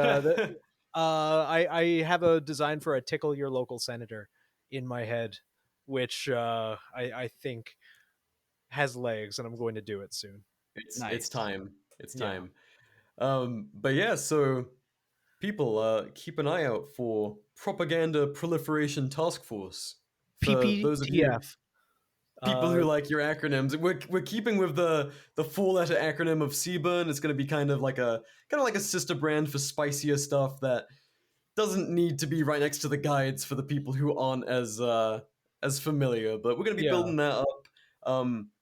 S1: I have a design for a tickle your local senator in my head, which I think has legs, and I'm going to do it soon.
S3: It's time. It's time. But yeah, so people keep an eye out for Propaganda Proliferation Task Force.
S1: PP.TF.
S3: People who like your acronyms. We're keeping with the 4-letter acronym of Seaburn. It's going to be kind of like a sister brand for spicier stuff that doesn't need to be right next to the guides for the people who aren't as familiar. But we're going to be building that up.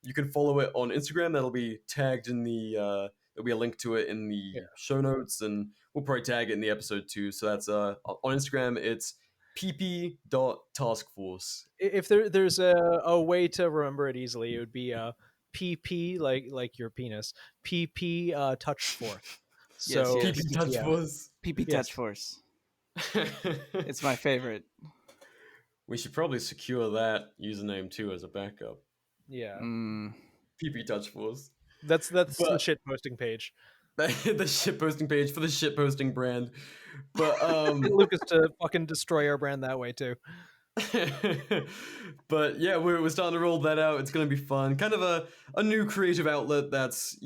S3: You can follow it on Instagram. That'll be tagged in the there'll be a link to it in the show notes, and we'll probably tag it in the episode too. So that's on Instagram. It's PP.Task Force.
S1: If there's a way to remember it easily, it would be PP like your penis. PP Touch Force. So
S3: PP Touch Force.
S2: PP Touch Force. It's my favorite.
S3: We should probably secure that username too as a backup.
S1: Yeah.
S3: PP Touch Force.
S1: That's the shit posting page.
S3: The shit posting page for the shit posting brand. But
S1: Lucas to fucking destroy our brand that way too.
S3: But yeah, we're starting to roll that out. It's gonna be fun. Kind of a new creative outlet that's,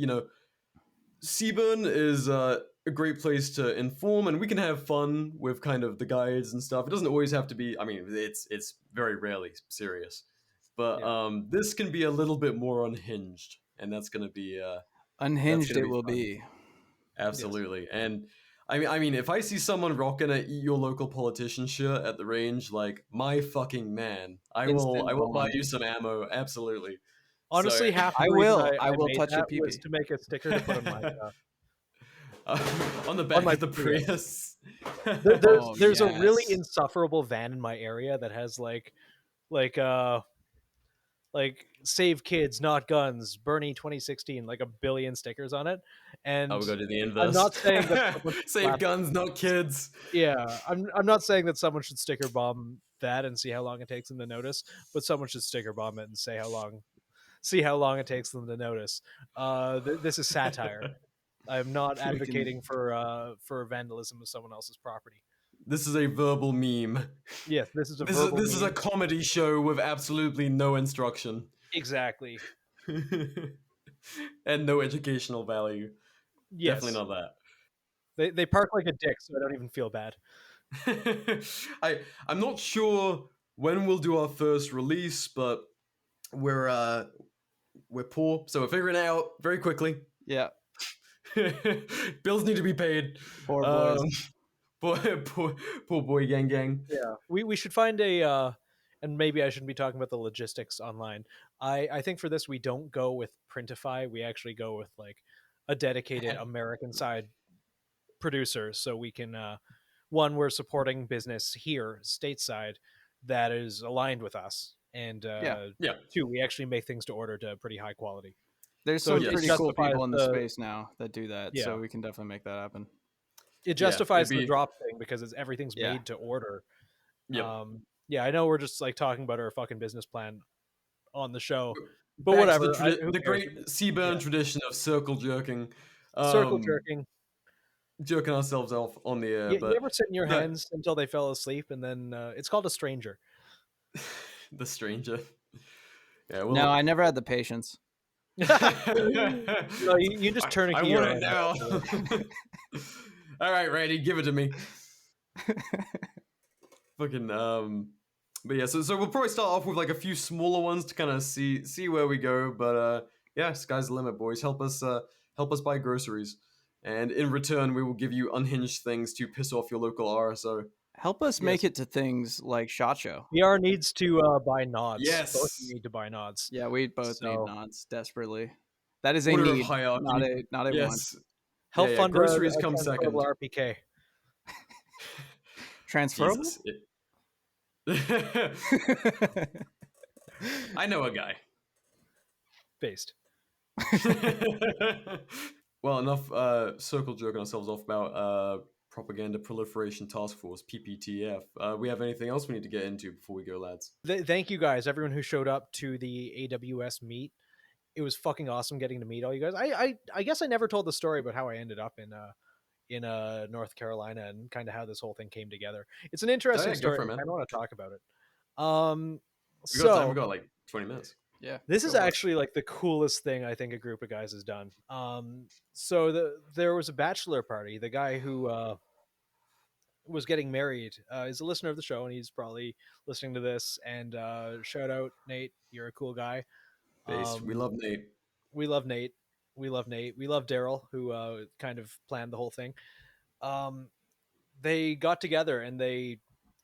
S3: Seaburn is a great place to inform, and we can have fun with kind of the guides and stuff. It doesn't always have to be, it's very rarely serious. But this can be a little bit more unhinged, and that's gonna be
S2: unhinged it will be.
S3: Absolutely. Yes. And I mean, if I see someone rocking a Eat Your Local Politician shirt at the range, like, my fucking man, I will buy you some ammo. Absolutely.
S1: Honestly, half
S2: I will touch your pee-pee.
S1: Was to make a sticker to put on my
S3: on the back of the Prius.
S1: There's a really insufferable van in my area that has like Save Kids, Not Guns, Bernie 2016, like 1 billion stickers on it. And
S3: we'll go to the inverse.
S1: I'm not saying that
S3: Save Guns, Not Kids.
S1: Yeah, I'm not saying that someone should sticker bomb that and see how long it takes them to notice, but someone should sticker bomb it and see how long it takes them to notice. This is satire. I'm not advocating for vandalism of someone else's property.
S3: This is a verbal meme.
S1: Yes, this is
S3: is a comedy show with absolutely no instruction.
S1: Exactly.
S3: And no educational value. Yes. Definitely not
S1: that. They park like a dick, so I don't even feel bad.
S3: I'm not sure when we'll do our first release, but we're poor, so we're figuring it out very quickly.
S2: Yeah.
S3: Bills need to be paid.
S2: Poor boys.
S3: Poor boy gang.
S1: Yeah, we should find a and maybe I shouldn't be talking about the logistics online. I think for this we don't go with Printify. We actually go with like a dedicated American side producer, so we can one, we're supporting business here stateside that is aligned with us, and two, we actually make things to order to pretty high quality.
S2: There's
S1: So
S2: some pretty cool people in the space now that do that,
S1: Yeah.
S2: so we can definitely make that happen.
S1: It justifies the drop thing because everything's made to order.
S3: Yep.
S1: I know we're just like talking about our fucking business plan on the show, but
S3: Back
S1: whatever.
S3: To the great Seaburn tradition of circle jerking. Jerking ourselves off on the air.
S1: You ever sit in your hands until they fell asleep, and then it's called a stranger.
S3: The stranger. Yeah.
S2: Well, no, I never had the patience.
S1: No, you just turn a key.
S3: I want it now. All right, Randy, give it to me. Fucking but yeah, so we'll probably start off with like a few smaller ones to kind of see where we go. But yeah, sky's the limit, boys. Help us buy groceries, and in return, we will give you unhinged things to piss off your local RSO.
S2: Help us make it to things like SHOT Show.
S1: VR needs to buy nods.
S3: Yes,
S1: both need to buy nods.
S2: Yeah, we both need nods desperately. That is a need, not a want.
S1: Help fund
S3: groceries come second.
S1: RPK.
S2: Transferable.
S3: I know a guy.
S1: Based.
S3: Well, enough circle jerking ourselves off about Propaganda Proliferation Task Force, PP.TF. We have anything else we need to get into before we go, lads?
S1: Thank you guys, everyone who showed up to the AWS meet. It was fucking awesome getting to meet all you guys. I guess I never told the story about how I ended up in North Carolina and kind of how this whole thing came together. It's an interesting story. I don't want to talk about it.
S3: We got like 20 minutes.
S2: Yeah.
S1: This is actually like the coolest thing I think a group of guys has done. So there was a bachelor party. The guy who was getting married is a listener of the show, and he's probably listening to this. And shout out, Nate. You're a cool guy.
S3: We love Nate.
S1: We love Nate. We love Daryl, who kind of planned the whole thing. They got together and they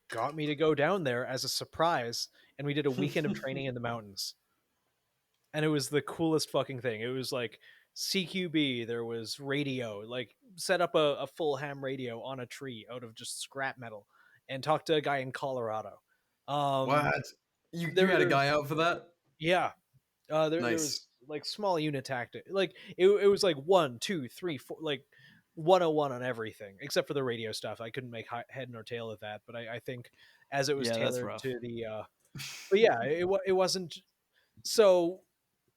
S1: got me to go down there as a surprise, and we did a weekend of training in the mountains. And it was the coolest fucking thing. It was like CQB, there was radio, like set up a full ham radio on a tree out of just scrap metal, and talked to a guy in Colorado.
S3: What? You had a guy out for that?
S1: Yeah. There was like small unit tactic. Like it was like 1, 2, 3, 4, like 101 on everything except for the radio stuff. I couldn't make head nor tail of that, but I think as it was tailored to the but yeah, it wasn't. So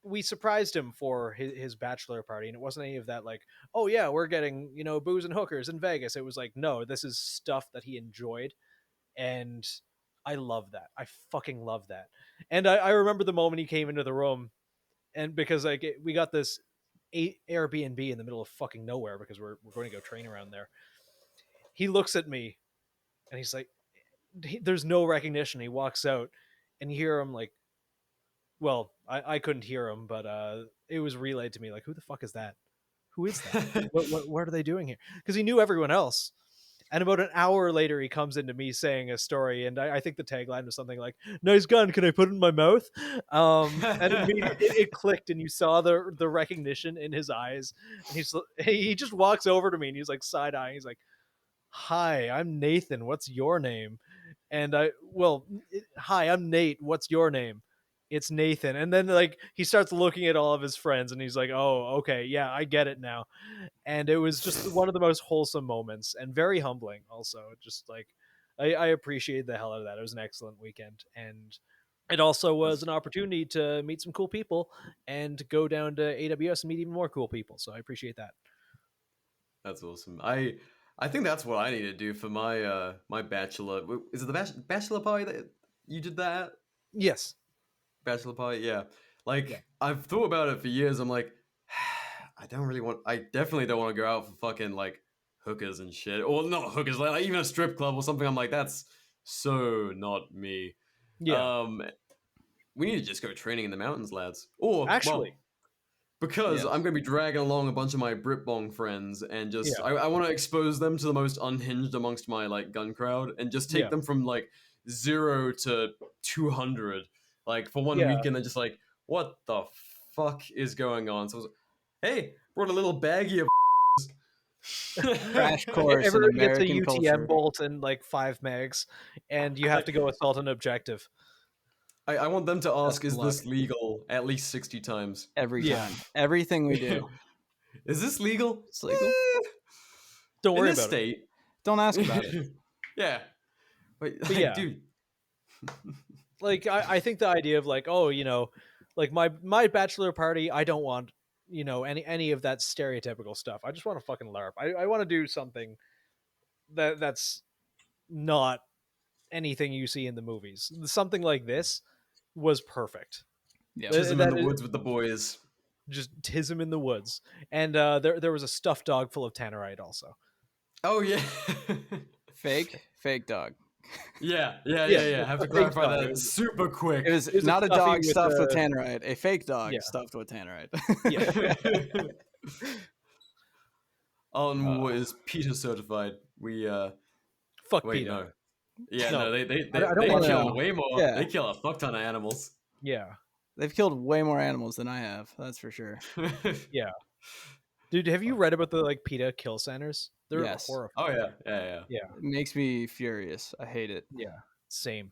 S1: we surprised him for his bachelor party, and it wasn't any of that like, oh yeah, we're getting, booze and hookers in Vegas. It was like, no, this is stuff that he enjoyed, and I love that. I fucking love that. And I remember the moment he came into the room, and because like we got this Airbnb in the middle of fucking nowhere because we're going to go train around there. He looks at me and he's like, there's no recognition. He walks out and you hear him like, well, I couldn't hear him, but it was relayed to me like, who the fuck is that? Who is that? what are they doing here? Because he knew everyone else. And about an hour later, he comes into me saying a story, and I think the tagline was something like, "Nice gun, can I put it in my mouth?" And it clicked, and you saw the recognition in his eyes. And he just walks over to me, and he's like side-eyeing. He's like, "Hi, I'm Nathan. What's your name?" And hi, I'm Nate. What's your name? It's Nathan. And then like he starts looking at all of his friends, and he's like, "Oh, okay, yeah, I get it now." And it was just one of the most wholesome moments and very humbling. Also, just like I appreciated the hell out of that. It was an excellent weekend, and it also was an opportunity to meet some cool people and go down to AWS and meet even more cool people. So I appreciate that.
S3: That's awesome. I think that's what I need to do for my my bachelor. Is it the bachelor party that you did that?
S1: Yes.
S3: Bachelor party, yeah. I've thought about it for years. I'm like, I definitely don't want to go out for fucking like hookers and shit, or not hookers, like even a strip club or something. I'm like, that's so not me.
S1: Yeah.
S3: We need to just go training in the mountains, lads. Or
S1: actually,
S3: because I'm going to be dragging along a bunch of my Britbong friends, and just I want to expose them to the most unhinged amongst my like gun crowd, and just take them from like 0 to 200 like for one weekend. They're just like, what the fuck is going on? So I was like, hey, brought a little baggie of
S2: crash course in
S1: Everybody gets a
S2: American
S1: UTM
S2: culture.
S1: bolt and like 5 megs, and you have to go assault an objective.
S3: I want them to ask,
S2: Best
S3: is
S2: of
S3: this legal at least 60 times?
S2: Every time. Everything we do.
S3: Is this legal?
S2: It's legal.
S1: Don't worry
S3: in this
S1: about
S3: state.
S2: Don't ask about it.
S3: Yeah. Wait,
S1: But
S3: like,
S1: yeah.
S3: dude.
S1: Like I think the idea of like, oh, you know, like my bachelor party, I don't want, you know, any of that stereotypical stuff. I just want to fucking LARP. I want to do something that's not anything you see in the movies. Something like this was perfect.
S2: Yeah.
S3: Chisholm in the woods with the boys.
S1: Just tism in the woods. And there was a stuffed dog full of tannerite also.
S3: Oh yeah.
S2: Fake dog.
S3: Yeah. Have to
S1: A fake
S3: clarify
S1: dog.
S3: that super quick.
S2: It was
S1: It was
S2: not a
S1: stuffy
S2: dog
S1: with
S2: stuffed with
S1: a-
S2: tannerite. A fake dog
S1: Yeah.
S2: stuffed with tannerite.
S1: Yeah.
S3: Alan Moore is PETA certified. We
S1: Fuck
S3: wait,
S1: PETA.
S3: no. Yeah,
S1: No.
S3: no, they
S1: I don't
S3: they
S1: wanna-
S3: kill way more.
S2: Yeah.
S3: They kill a fuck ton of animals.
S1: Yeah.
S2: They've killed way more animals than I have. That's for sure.
S1: Yeah. Dude, have you read about the like PETA kill centers? They're
S2: Yes.
S1: horrifying.
S3: Oh yeah.
S2: It makes me furious. I hate it.
S1: Yeah. Same.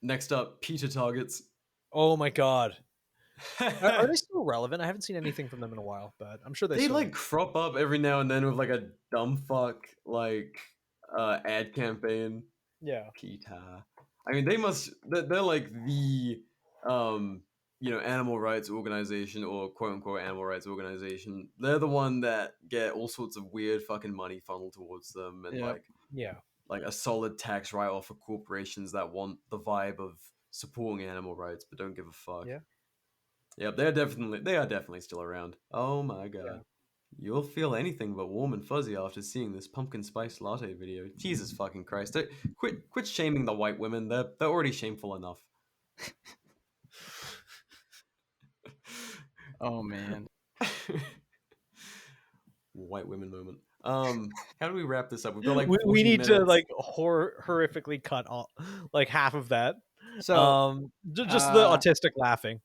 S3: Next up, PETA targets.
S1: Oh my god. Are they still relevant? I haven't seen anything from them in a while, but I'm sure they
S3: They
S1: still
S3: like crop up every now and then with like a dumb fuck like ad campaign.
S1: Yeah.
S3: PETA. I mean, they're like the you know, animal rights organization or quote unquote animal rights organization. They're the one that get all sorts of weird fucking money funneled towards them, and
S2: Yep.
S1: Yeah.
S3: like a solid tax write-off for corporations that want the vibe of supporting animal rights but don't give a fuck.
S1: Yeah.
S3: Yep, they are definitely still around. Oh my god.
S1: Yeah.
S3: You'll feel anything but warm and fuzzy after seeing this pumpkin spice latte video. Jesus fucking Christ. Quit shaming the white women. They're already shameful enough.
S2: Oh man.
S3: White women moment. How do we wrap this up? We've got like
S1: we
S3: 14
S1: need to
S3: minutes.
S1: like horrifically cut all like half of that.
S2: So
S1: Just the autistic laughing.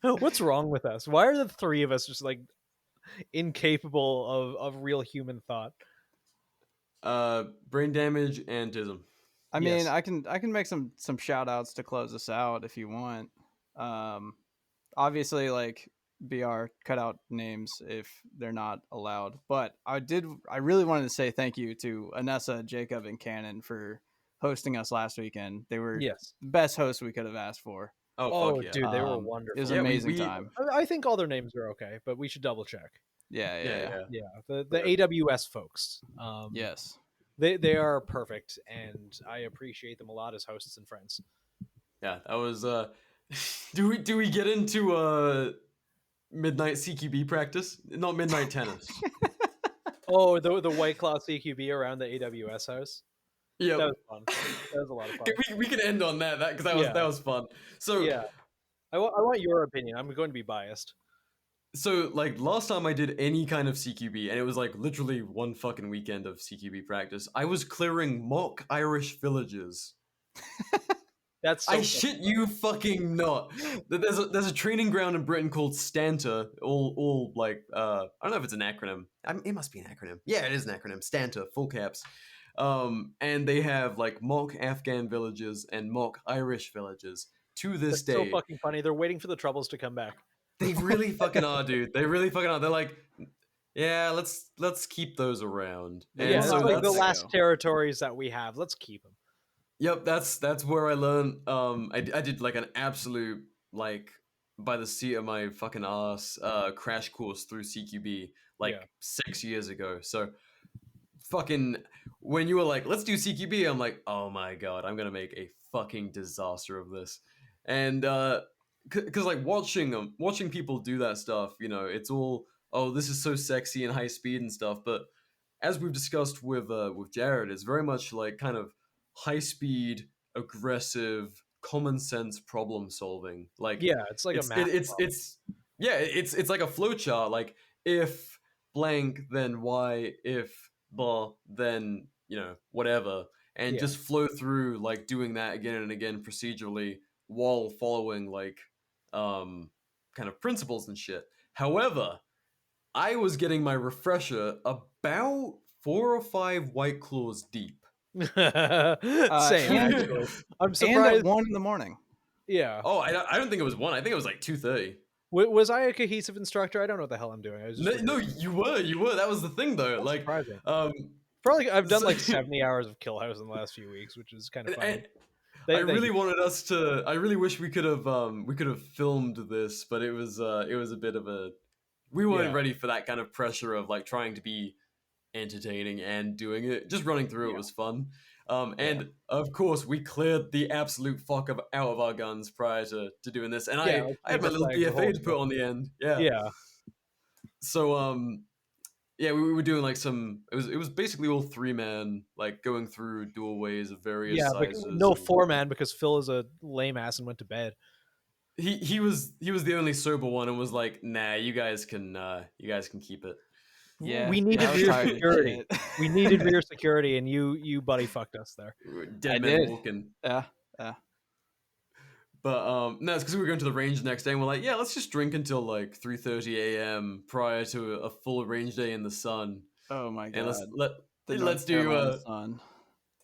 S1: What's wrong with us? Why are the three of us just like incapable of real human thought?
S3: Brain damage and tism.
S2: I mean,
S1: Yes.
S2: I can make some shout outs to close us out if you want. Obviously, like BR, cut out names if they're not allowed. But I really wanted to say thank you to Anessa, Jacob, and Cannon for hosting us last weekend. They were
S1: Yes.
S2: the best hosts we could have asked for.
S3: Oh,
S1: Oh,
S3: fuck yeah.
S1: dude, they were
S2: It
S1: wonderful.
S2: was
S3: Yeah,
S2: an
S3: we-
S2: amazing
S3: we-
S2: time.
S1: I think all their names are okay, but we should double check.
S2: Yeah.
S1: Yeah, the AWS folks.
S2: Yes.
S1: They are perfect, and I appreciate them a lot as hosts and friends.
S3: Yeah, that was do we get into midnight CQB practice? Not midnight tennis.
S1: Oh, the Whiteclaw CQB around the AWS house.
S3: Yeah.
S1: That was fun. That was a lot of fun.
S3: We can end on that because that was fun. So
S1: Yeah, I want your opinion. I'm going to be biased.
S3: So, like, last time I did any kind of CQB, and it was like literally one fucking weekend of CQB practice, I was clearing mock Irish villages.
S1: That's so
S3: I
S1: fun.
S3: shit you fucking not. There's a training ground in Britain called Stanta. All like I don't know if it's an acronym. It must be an acronym. Yeah, it is an acronym. Stanta, full caps. And they have like mock Afghan villages and mock Irish villages to this
S1: That's
S3: day.
S1: so fucking funny. They're waiting for the Troubles to come back.
S3: They really fucking are, dude. They really fucking are. They're like, yeah, let's keep those around. And
S1: Yeah,
S3: so
S1: it's like the
S3: that's,
S1: last territories that we have. Let's keep them.
S3: yep, that's where I learned. I did like an absolute like by the seat of my fucking ass crash course through CQB like
S1: Yeah.
S3: 6 years ago. So fucking when you were like, let's do CQB, I'm like, oh my god, I'm gonna make a fucking disaster of this. And because like watching people do that stuff, you know, it's all, oh, this is so sexy and high speed and stuff. But as we've discussed with Jared, it's very much like kind of high speed, aggressive, common sense problem solving. Like
S1: Yeah, it's like a math.
S3: it's like a flow chart. Like if blank, then Y. If blah, then whatever, and
S1: Yeah.
S3: just flow through like doing that again and again procedurally while following like kind of principles and shit. However, I was getting my refresher about 4 or 5 White Claws deep.
S1: Same,
S2: and
S1: actually. I'm
S2: and
S1: surprised.
S2: at 1 a.m.
S1: Yeah.
S3: Oh, I don't think it was 1. I think it was like 2:30.
S1: Was I a cohesive instructor? I don't know what the hell I'm doing. I was just
S3: No, you were. That was the thing, though.
S1: That's
S3: Like,
S1: surprising.
S3: um,
S1: Probably I've done
S3: so-
S1: like 70 hours of Kill House in the last few weeks, which is kind of funny.
S3: I really wanted us to. I really wish we could have filmed this, but it was a bit of a. We weren't
S1: Yeah.
S3: ready for that kind of pressure of like trying to be entertaining and doing it. Just running through it was fun. And of course, we cleared the absolute fuck out of our guns prior to doing this. And I had my little BFA to put on the end.
S1: Yeah.
S3: So yeah, we were doing like some. It was basically all 3-man, like going through doorways of various sizes.
S1: No 4-man because Phil is a lame ass and went to bed.
S3: He was the only sober one and was like, nah, you guys can keep it.
S2: Yeah,
S1: we needed rear security. We needed rear security, and you buddy fucked us there.
S3: Dead men walking.
S2: Yeah.
S3: But no, it's because we were going to the range the next day, and we're like, yeah, let's just drink until like 3:30 a.m. prior to a full range day in the sun.
S2: Oh my god!
S3: And let's do
S2: sun.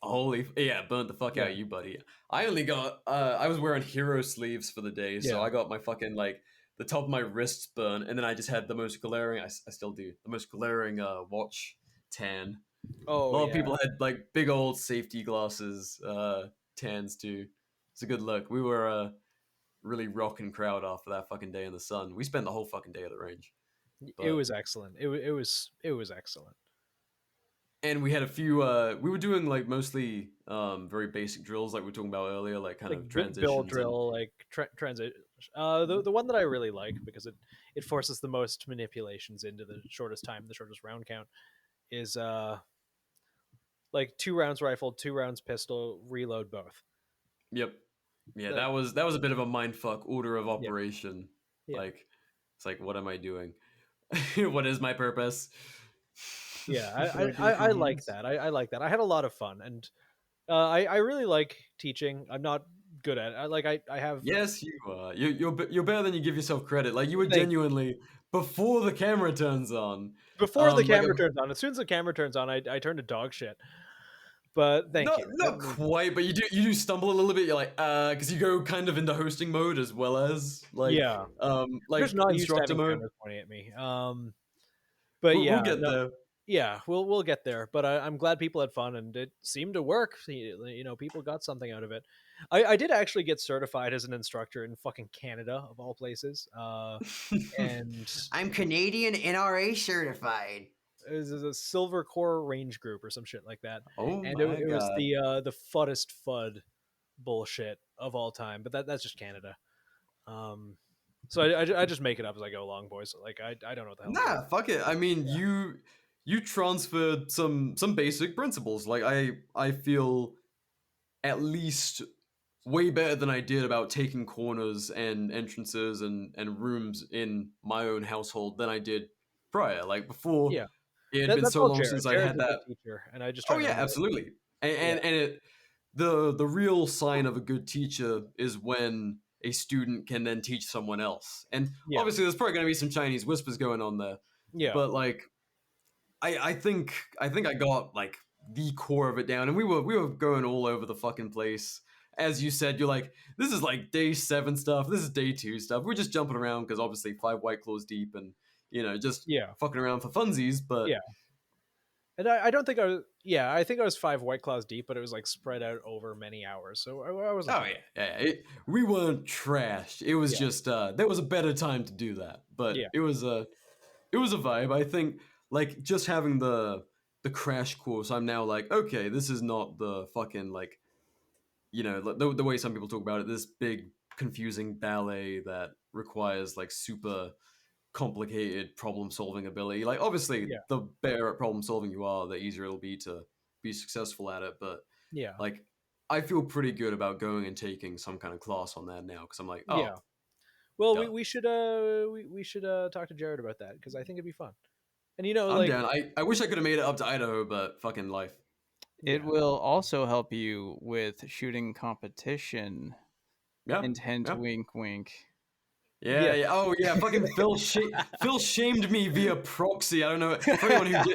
S3: Holy burnt the fuck out of you, buddy. I only got I was wearing hero sleeves for the day, so I got my fucking like the top of my wrists burnt, and then I just had the most glaring. I still do the most glaring watch tan.
S1: Oh,
S3: a lot of people had like big old safety glasses tans too. It's a good look. We were a really rocking crowd after that fucking day in the sun. We spent the whole fucking day at the range.
S1: It was excellent. It was excellent.
S3: And we had a few. We were doing like mostly very basic drills, like we were talking about earlier, like kind of transitions.
S1: Bill drill, like transit. The one that I really like because it forces the most manipulations into the shortest time, the shortest round count, is like 2 rounds rifle, 2 rounds pistol, reload both.
S3: Yep. Yeah, that was a bit of a mindfuck order of operation.
S1: Yeah.
S3: Like, it's like, what am I doing? What is my purpose?
S1: Yeah, I like that. I like that. I had a lot of fun, and I really like teaching. I'm not good at it. I have.
S3: Yes, you are. You're better than you give yourself credit. Like you were genuinely before the camera turns on.
S1: Before the camera turns on. As soon as the camera turns on, I turn to dog shit. But thank you.
S3: Not quite, but you do stumble a little bit. You're like, because you go kind of into hosting mode as well as like like instructor mode.
S1: Pointing at me.
S3: But we'll get there.
S1: Yeah, we'll get there. But I'm glad people had fun, and it seemed to work. You know, people got something out of it. I did actually get certified as an instructor in fucking Canada, of all places. And
S6: I'm Canadian NRA certified.
S1: It was a Silver Corps Range Group or some shit like that.
S3: Oh,
S1: and
S3: my
S1: it was
S3: God.
S1: the fuddest FUD bullshit of all time. But that's just Canada. So I just make it up as I go along, boys. Like I don't know what the hell.
S3: Nah, fuck it. I mean, you transferred some basic principles. Like I feel at least way better than I did about taking corners and entrances and rooms in my own household than I did prior. Like before, it had been so long since I had that
S1: teacher, and I just
S3: absolutely. And the real sign of a good teacher is when a student can then teach someone else. And obviously, there's probably going to be some Chinese whispers going on there.
S1: Yeah,
S3: but like, I think I got like the core of it down, and we were going all over the fucking place. As you said, you're like, this is like day 7 stuff. This is day 2 stuff. We're just jumping around because obviously 5 White Claws deep, and just fucking around for funsies. But
S1: and I don't think I was. Yeah, I think I was 5 White Claws deep, but it was like spread out over many hours. So I was.
S3: Oh we weren't trashed. It was just there was a better time to do that, but it was a vibe. I think like just having the crash course. I'm now like, okay, this is not the fucking like, the way some people talk about it. This big confusing ballet that requires like super complicated problem solving ability. Like obviously the better at problem solving you are, the easier it'll be to be successful at it. But like I feel pretty good about going and taking some kind of class on that now because I'm like,
S1: well, we should talk to Jared about that because I think it'd be fun. And
S3: I'm down. I wish I could have made it up to Idaho, but fucking life.
S2: It will also help you with shooting competition.
S3: Yeah.
S2: Intent,
S3: yeah.
S2: wink, wink.
S3: Yeah. Oh, yeah. Fucking Phil shamed me via proxy. I don't know. For anyone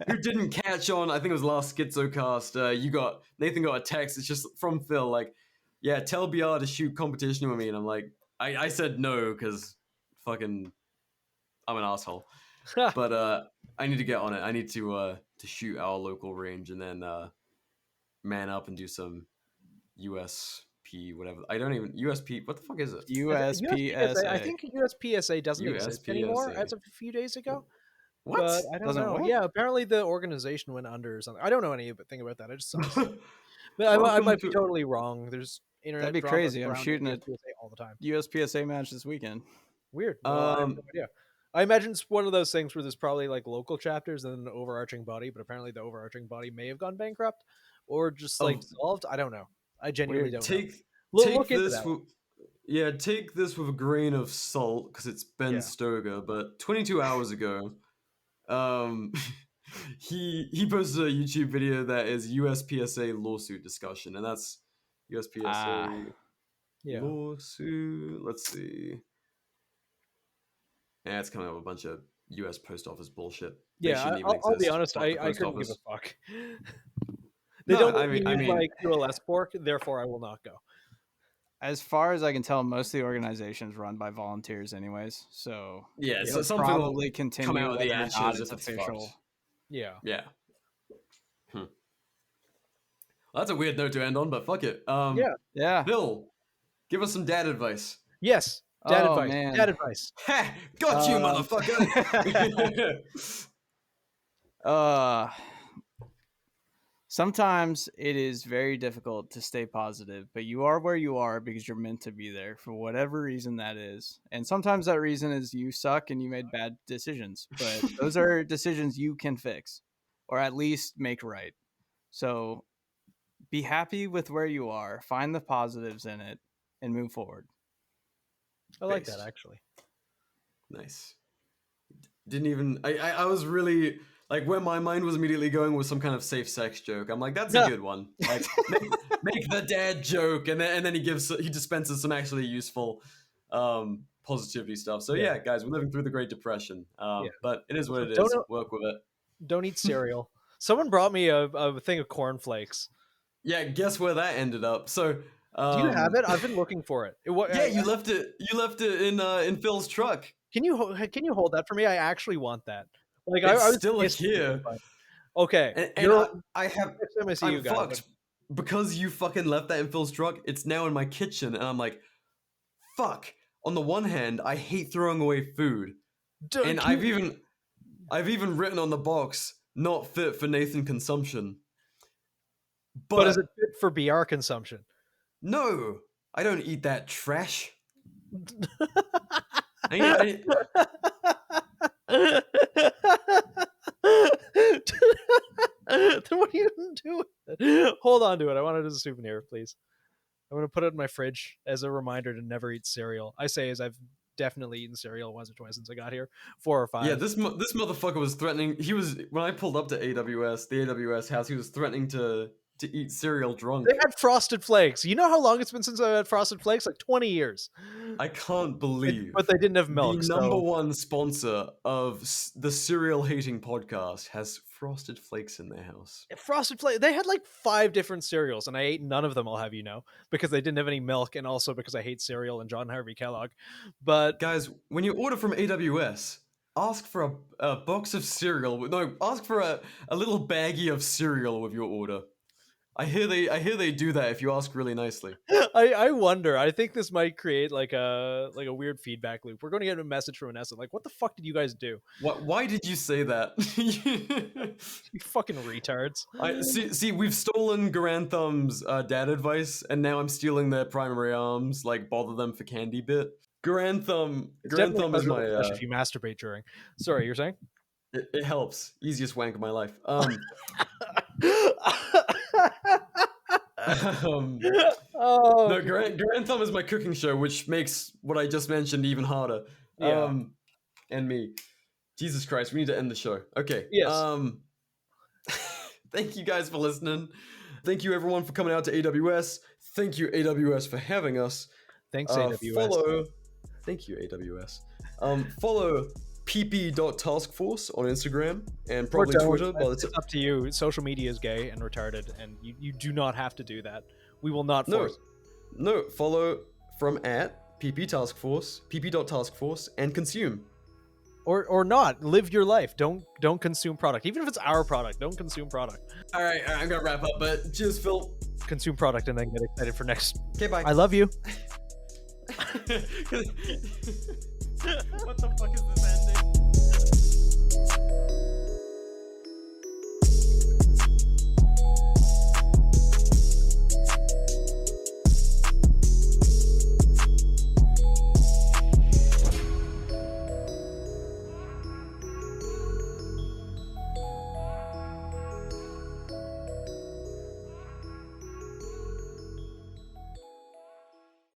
S3: who didn't catch on, I think it was last Schizocast. Nathan got a text. It's just from Phil, like, yeah, tell BR to shoot competition with me, and I'm like, I said no because fucking I'm an asshole. But I need to get on it. I need to shoot our local range and then man up and do some USP whatever. I don't even USP. What the fuck is it?
S2: USPSA.
S1: I think USPSA doesn't exist anymore as of a few days ago.
S3: What?
S1: But I don't know.
S2: What?
S1: Yeah, apparently the organization went under or something. I don't know anything about that. I just saw stuff. But I might be totally wrong. There's internet.
S2: That'd be crazy. I'm shooting a
S1: USPSA all the time.
S2: USPSA match this weekend.
S1: Weird. Well, I have no idea. I imagine it's one of those things where there's probably like local chapters and then an overarching body, but apparently the overarching body may have gone bankrupt or just like dissolved. I don't know. I genuinely don't know.
S3: Take this with a grain of salt because it's Ben Stoger. But 22 hours ago, he posted a YouTube video that is USPSA lawsuit discussion, and that's USPSA lawsuit. Let's see. Yeah, it's coming up with a bunch of U.S. Post Office bullshit.
S1: I'll be honest. I couldn't give a fuck. They don't let me use my QLS pork, therefore I will not go.
S2: As far as I can tell, most of the organization's run by volunteers, anyways. So
S3: so something
S2: probably continue
S3: come out of the ashes
S2: if it's official.
S3: Fucked.
S1: Yeah.
S3: Well, that's a weird note to end on, but fuck it.
S2: Yeah.
S3: Bill, give us some dad advice.
S1: Yes. Dad advice.
S2: Man.
S1: Dad advice.
S3: Ha! Got you, motherfucker.
S2: Sometimes it is very difficult to stay positive, but you are where you are because you're meant to be there for whatever reason that is. And sometimes that reason is you suck and you made bad decisions, but those are decisions you can fix or at least make right. So be happy with where you are, find the positives in it, and move forward.
S1: I like that, actually.
S3: Nice. Didn't even... I was really... Like, where my mind was immediately going was some kind of safe sex joke. I'm like, that's a good one. Like, make the dad joke, and then he dispenses some actually useful positivity stuff. So yeah, guys, we're living through the Great Depression. But it is what it is. Work with it.
S1: Don't eat cereal. Someone brought me a thing of cornflakes.
S3: Yeah, guess where that ended up. So
S1: do you have it? I've been looking for it.
S3: You left it. You left it in Phil's truck.
S1: Can you hold that for me? I actually want that. Like
S3: it's
S1: I was
S3: still here.
S1: Okay,
S3: and I have.
S1: Next time I see
S3: I'm
S1: you guys,
S3: fucked because you fucking left that in Phil's truck. It's now in my kitchen, and I'm like, fuck. On the one hand, I hate throwing away food, and I've even written on the box, not fit for Nathan consumption.
S1: But is it fit for BR consumption?
S3: No, I don't eat that trash.
S1: Then what are you gonna do with it? Hold on to it. I want it as a souvenir, please. I'm gonna put it in my fridge as a reminder to never eat cereal. I say as I've definitely eaten cereal once or twice since I got here, 4 or 5.
S3: Yeah, this motherfucker was threatening. He was when I pulled up to the AWS house. He was threatening to eat cereal drunk.
S1: They had Frosted Flakes. You know how long it's been since I had Frosted Flakes? Like 20 years.
S3: I can't believe.
S1: But they didn't have milk.
S3: The number one sponsor of the cereal hating podcast has Frosted Flakes in their house.
S1: Frosted Flakes. They had like 5 different cereals, and I ate none of them, I'll have you know, because they didn't have any milk, and also because I hate cereal and John Harvey Kellogg. But
S3: guys, when you order from AWS, ask for a box of cereal. No, ask for a little baggie of cereal with your order. I hear they do that if you ask really nicely.
S1: I wonder. I think this might create like a weird feedback loop. We're going to get a message from Vanessa like, "What the fuck did you guys do?
S3: Why did you say that?
S1: You fucking retards."
S3: See, we've stolen Garantham's dad advice, and now I'm stealing their primary arms, like bother them for candy bit. Garantham is my.
S1: If you masturbate during. Sorry, you're saying?
S3: It helps. Easiest wank of my life. No, Grantham is my cooking show, which makes what I just mentioned even harder. And me. Jesus Christ, we need to end the show. Okay.
S1: Yes.
S5: Thank you guys for listening. Thank you everyone for coming out to AWS. Thank you AWS for having us.
S1: Thanks, AWS.
S5: Thank you AWS. Follow PP.Task Force on Instagram and probably Twitter. But
S1: it's up to you. Social media is gay and retarded, and you do not have to do that. We will not force.
S5: No, follow from at PP.Task Force, and consume.
S1: Or not. Live your life. Don't consume product. Even if it's our product, don't consume product.
S5: All right, I'm gonna wrap up. But cheers, Phil.
S1: Consume product and then get excited for next.
S5: Okay, bye.
S1: I love you.
S4: What the fuck is this ending?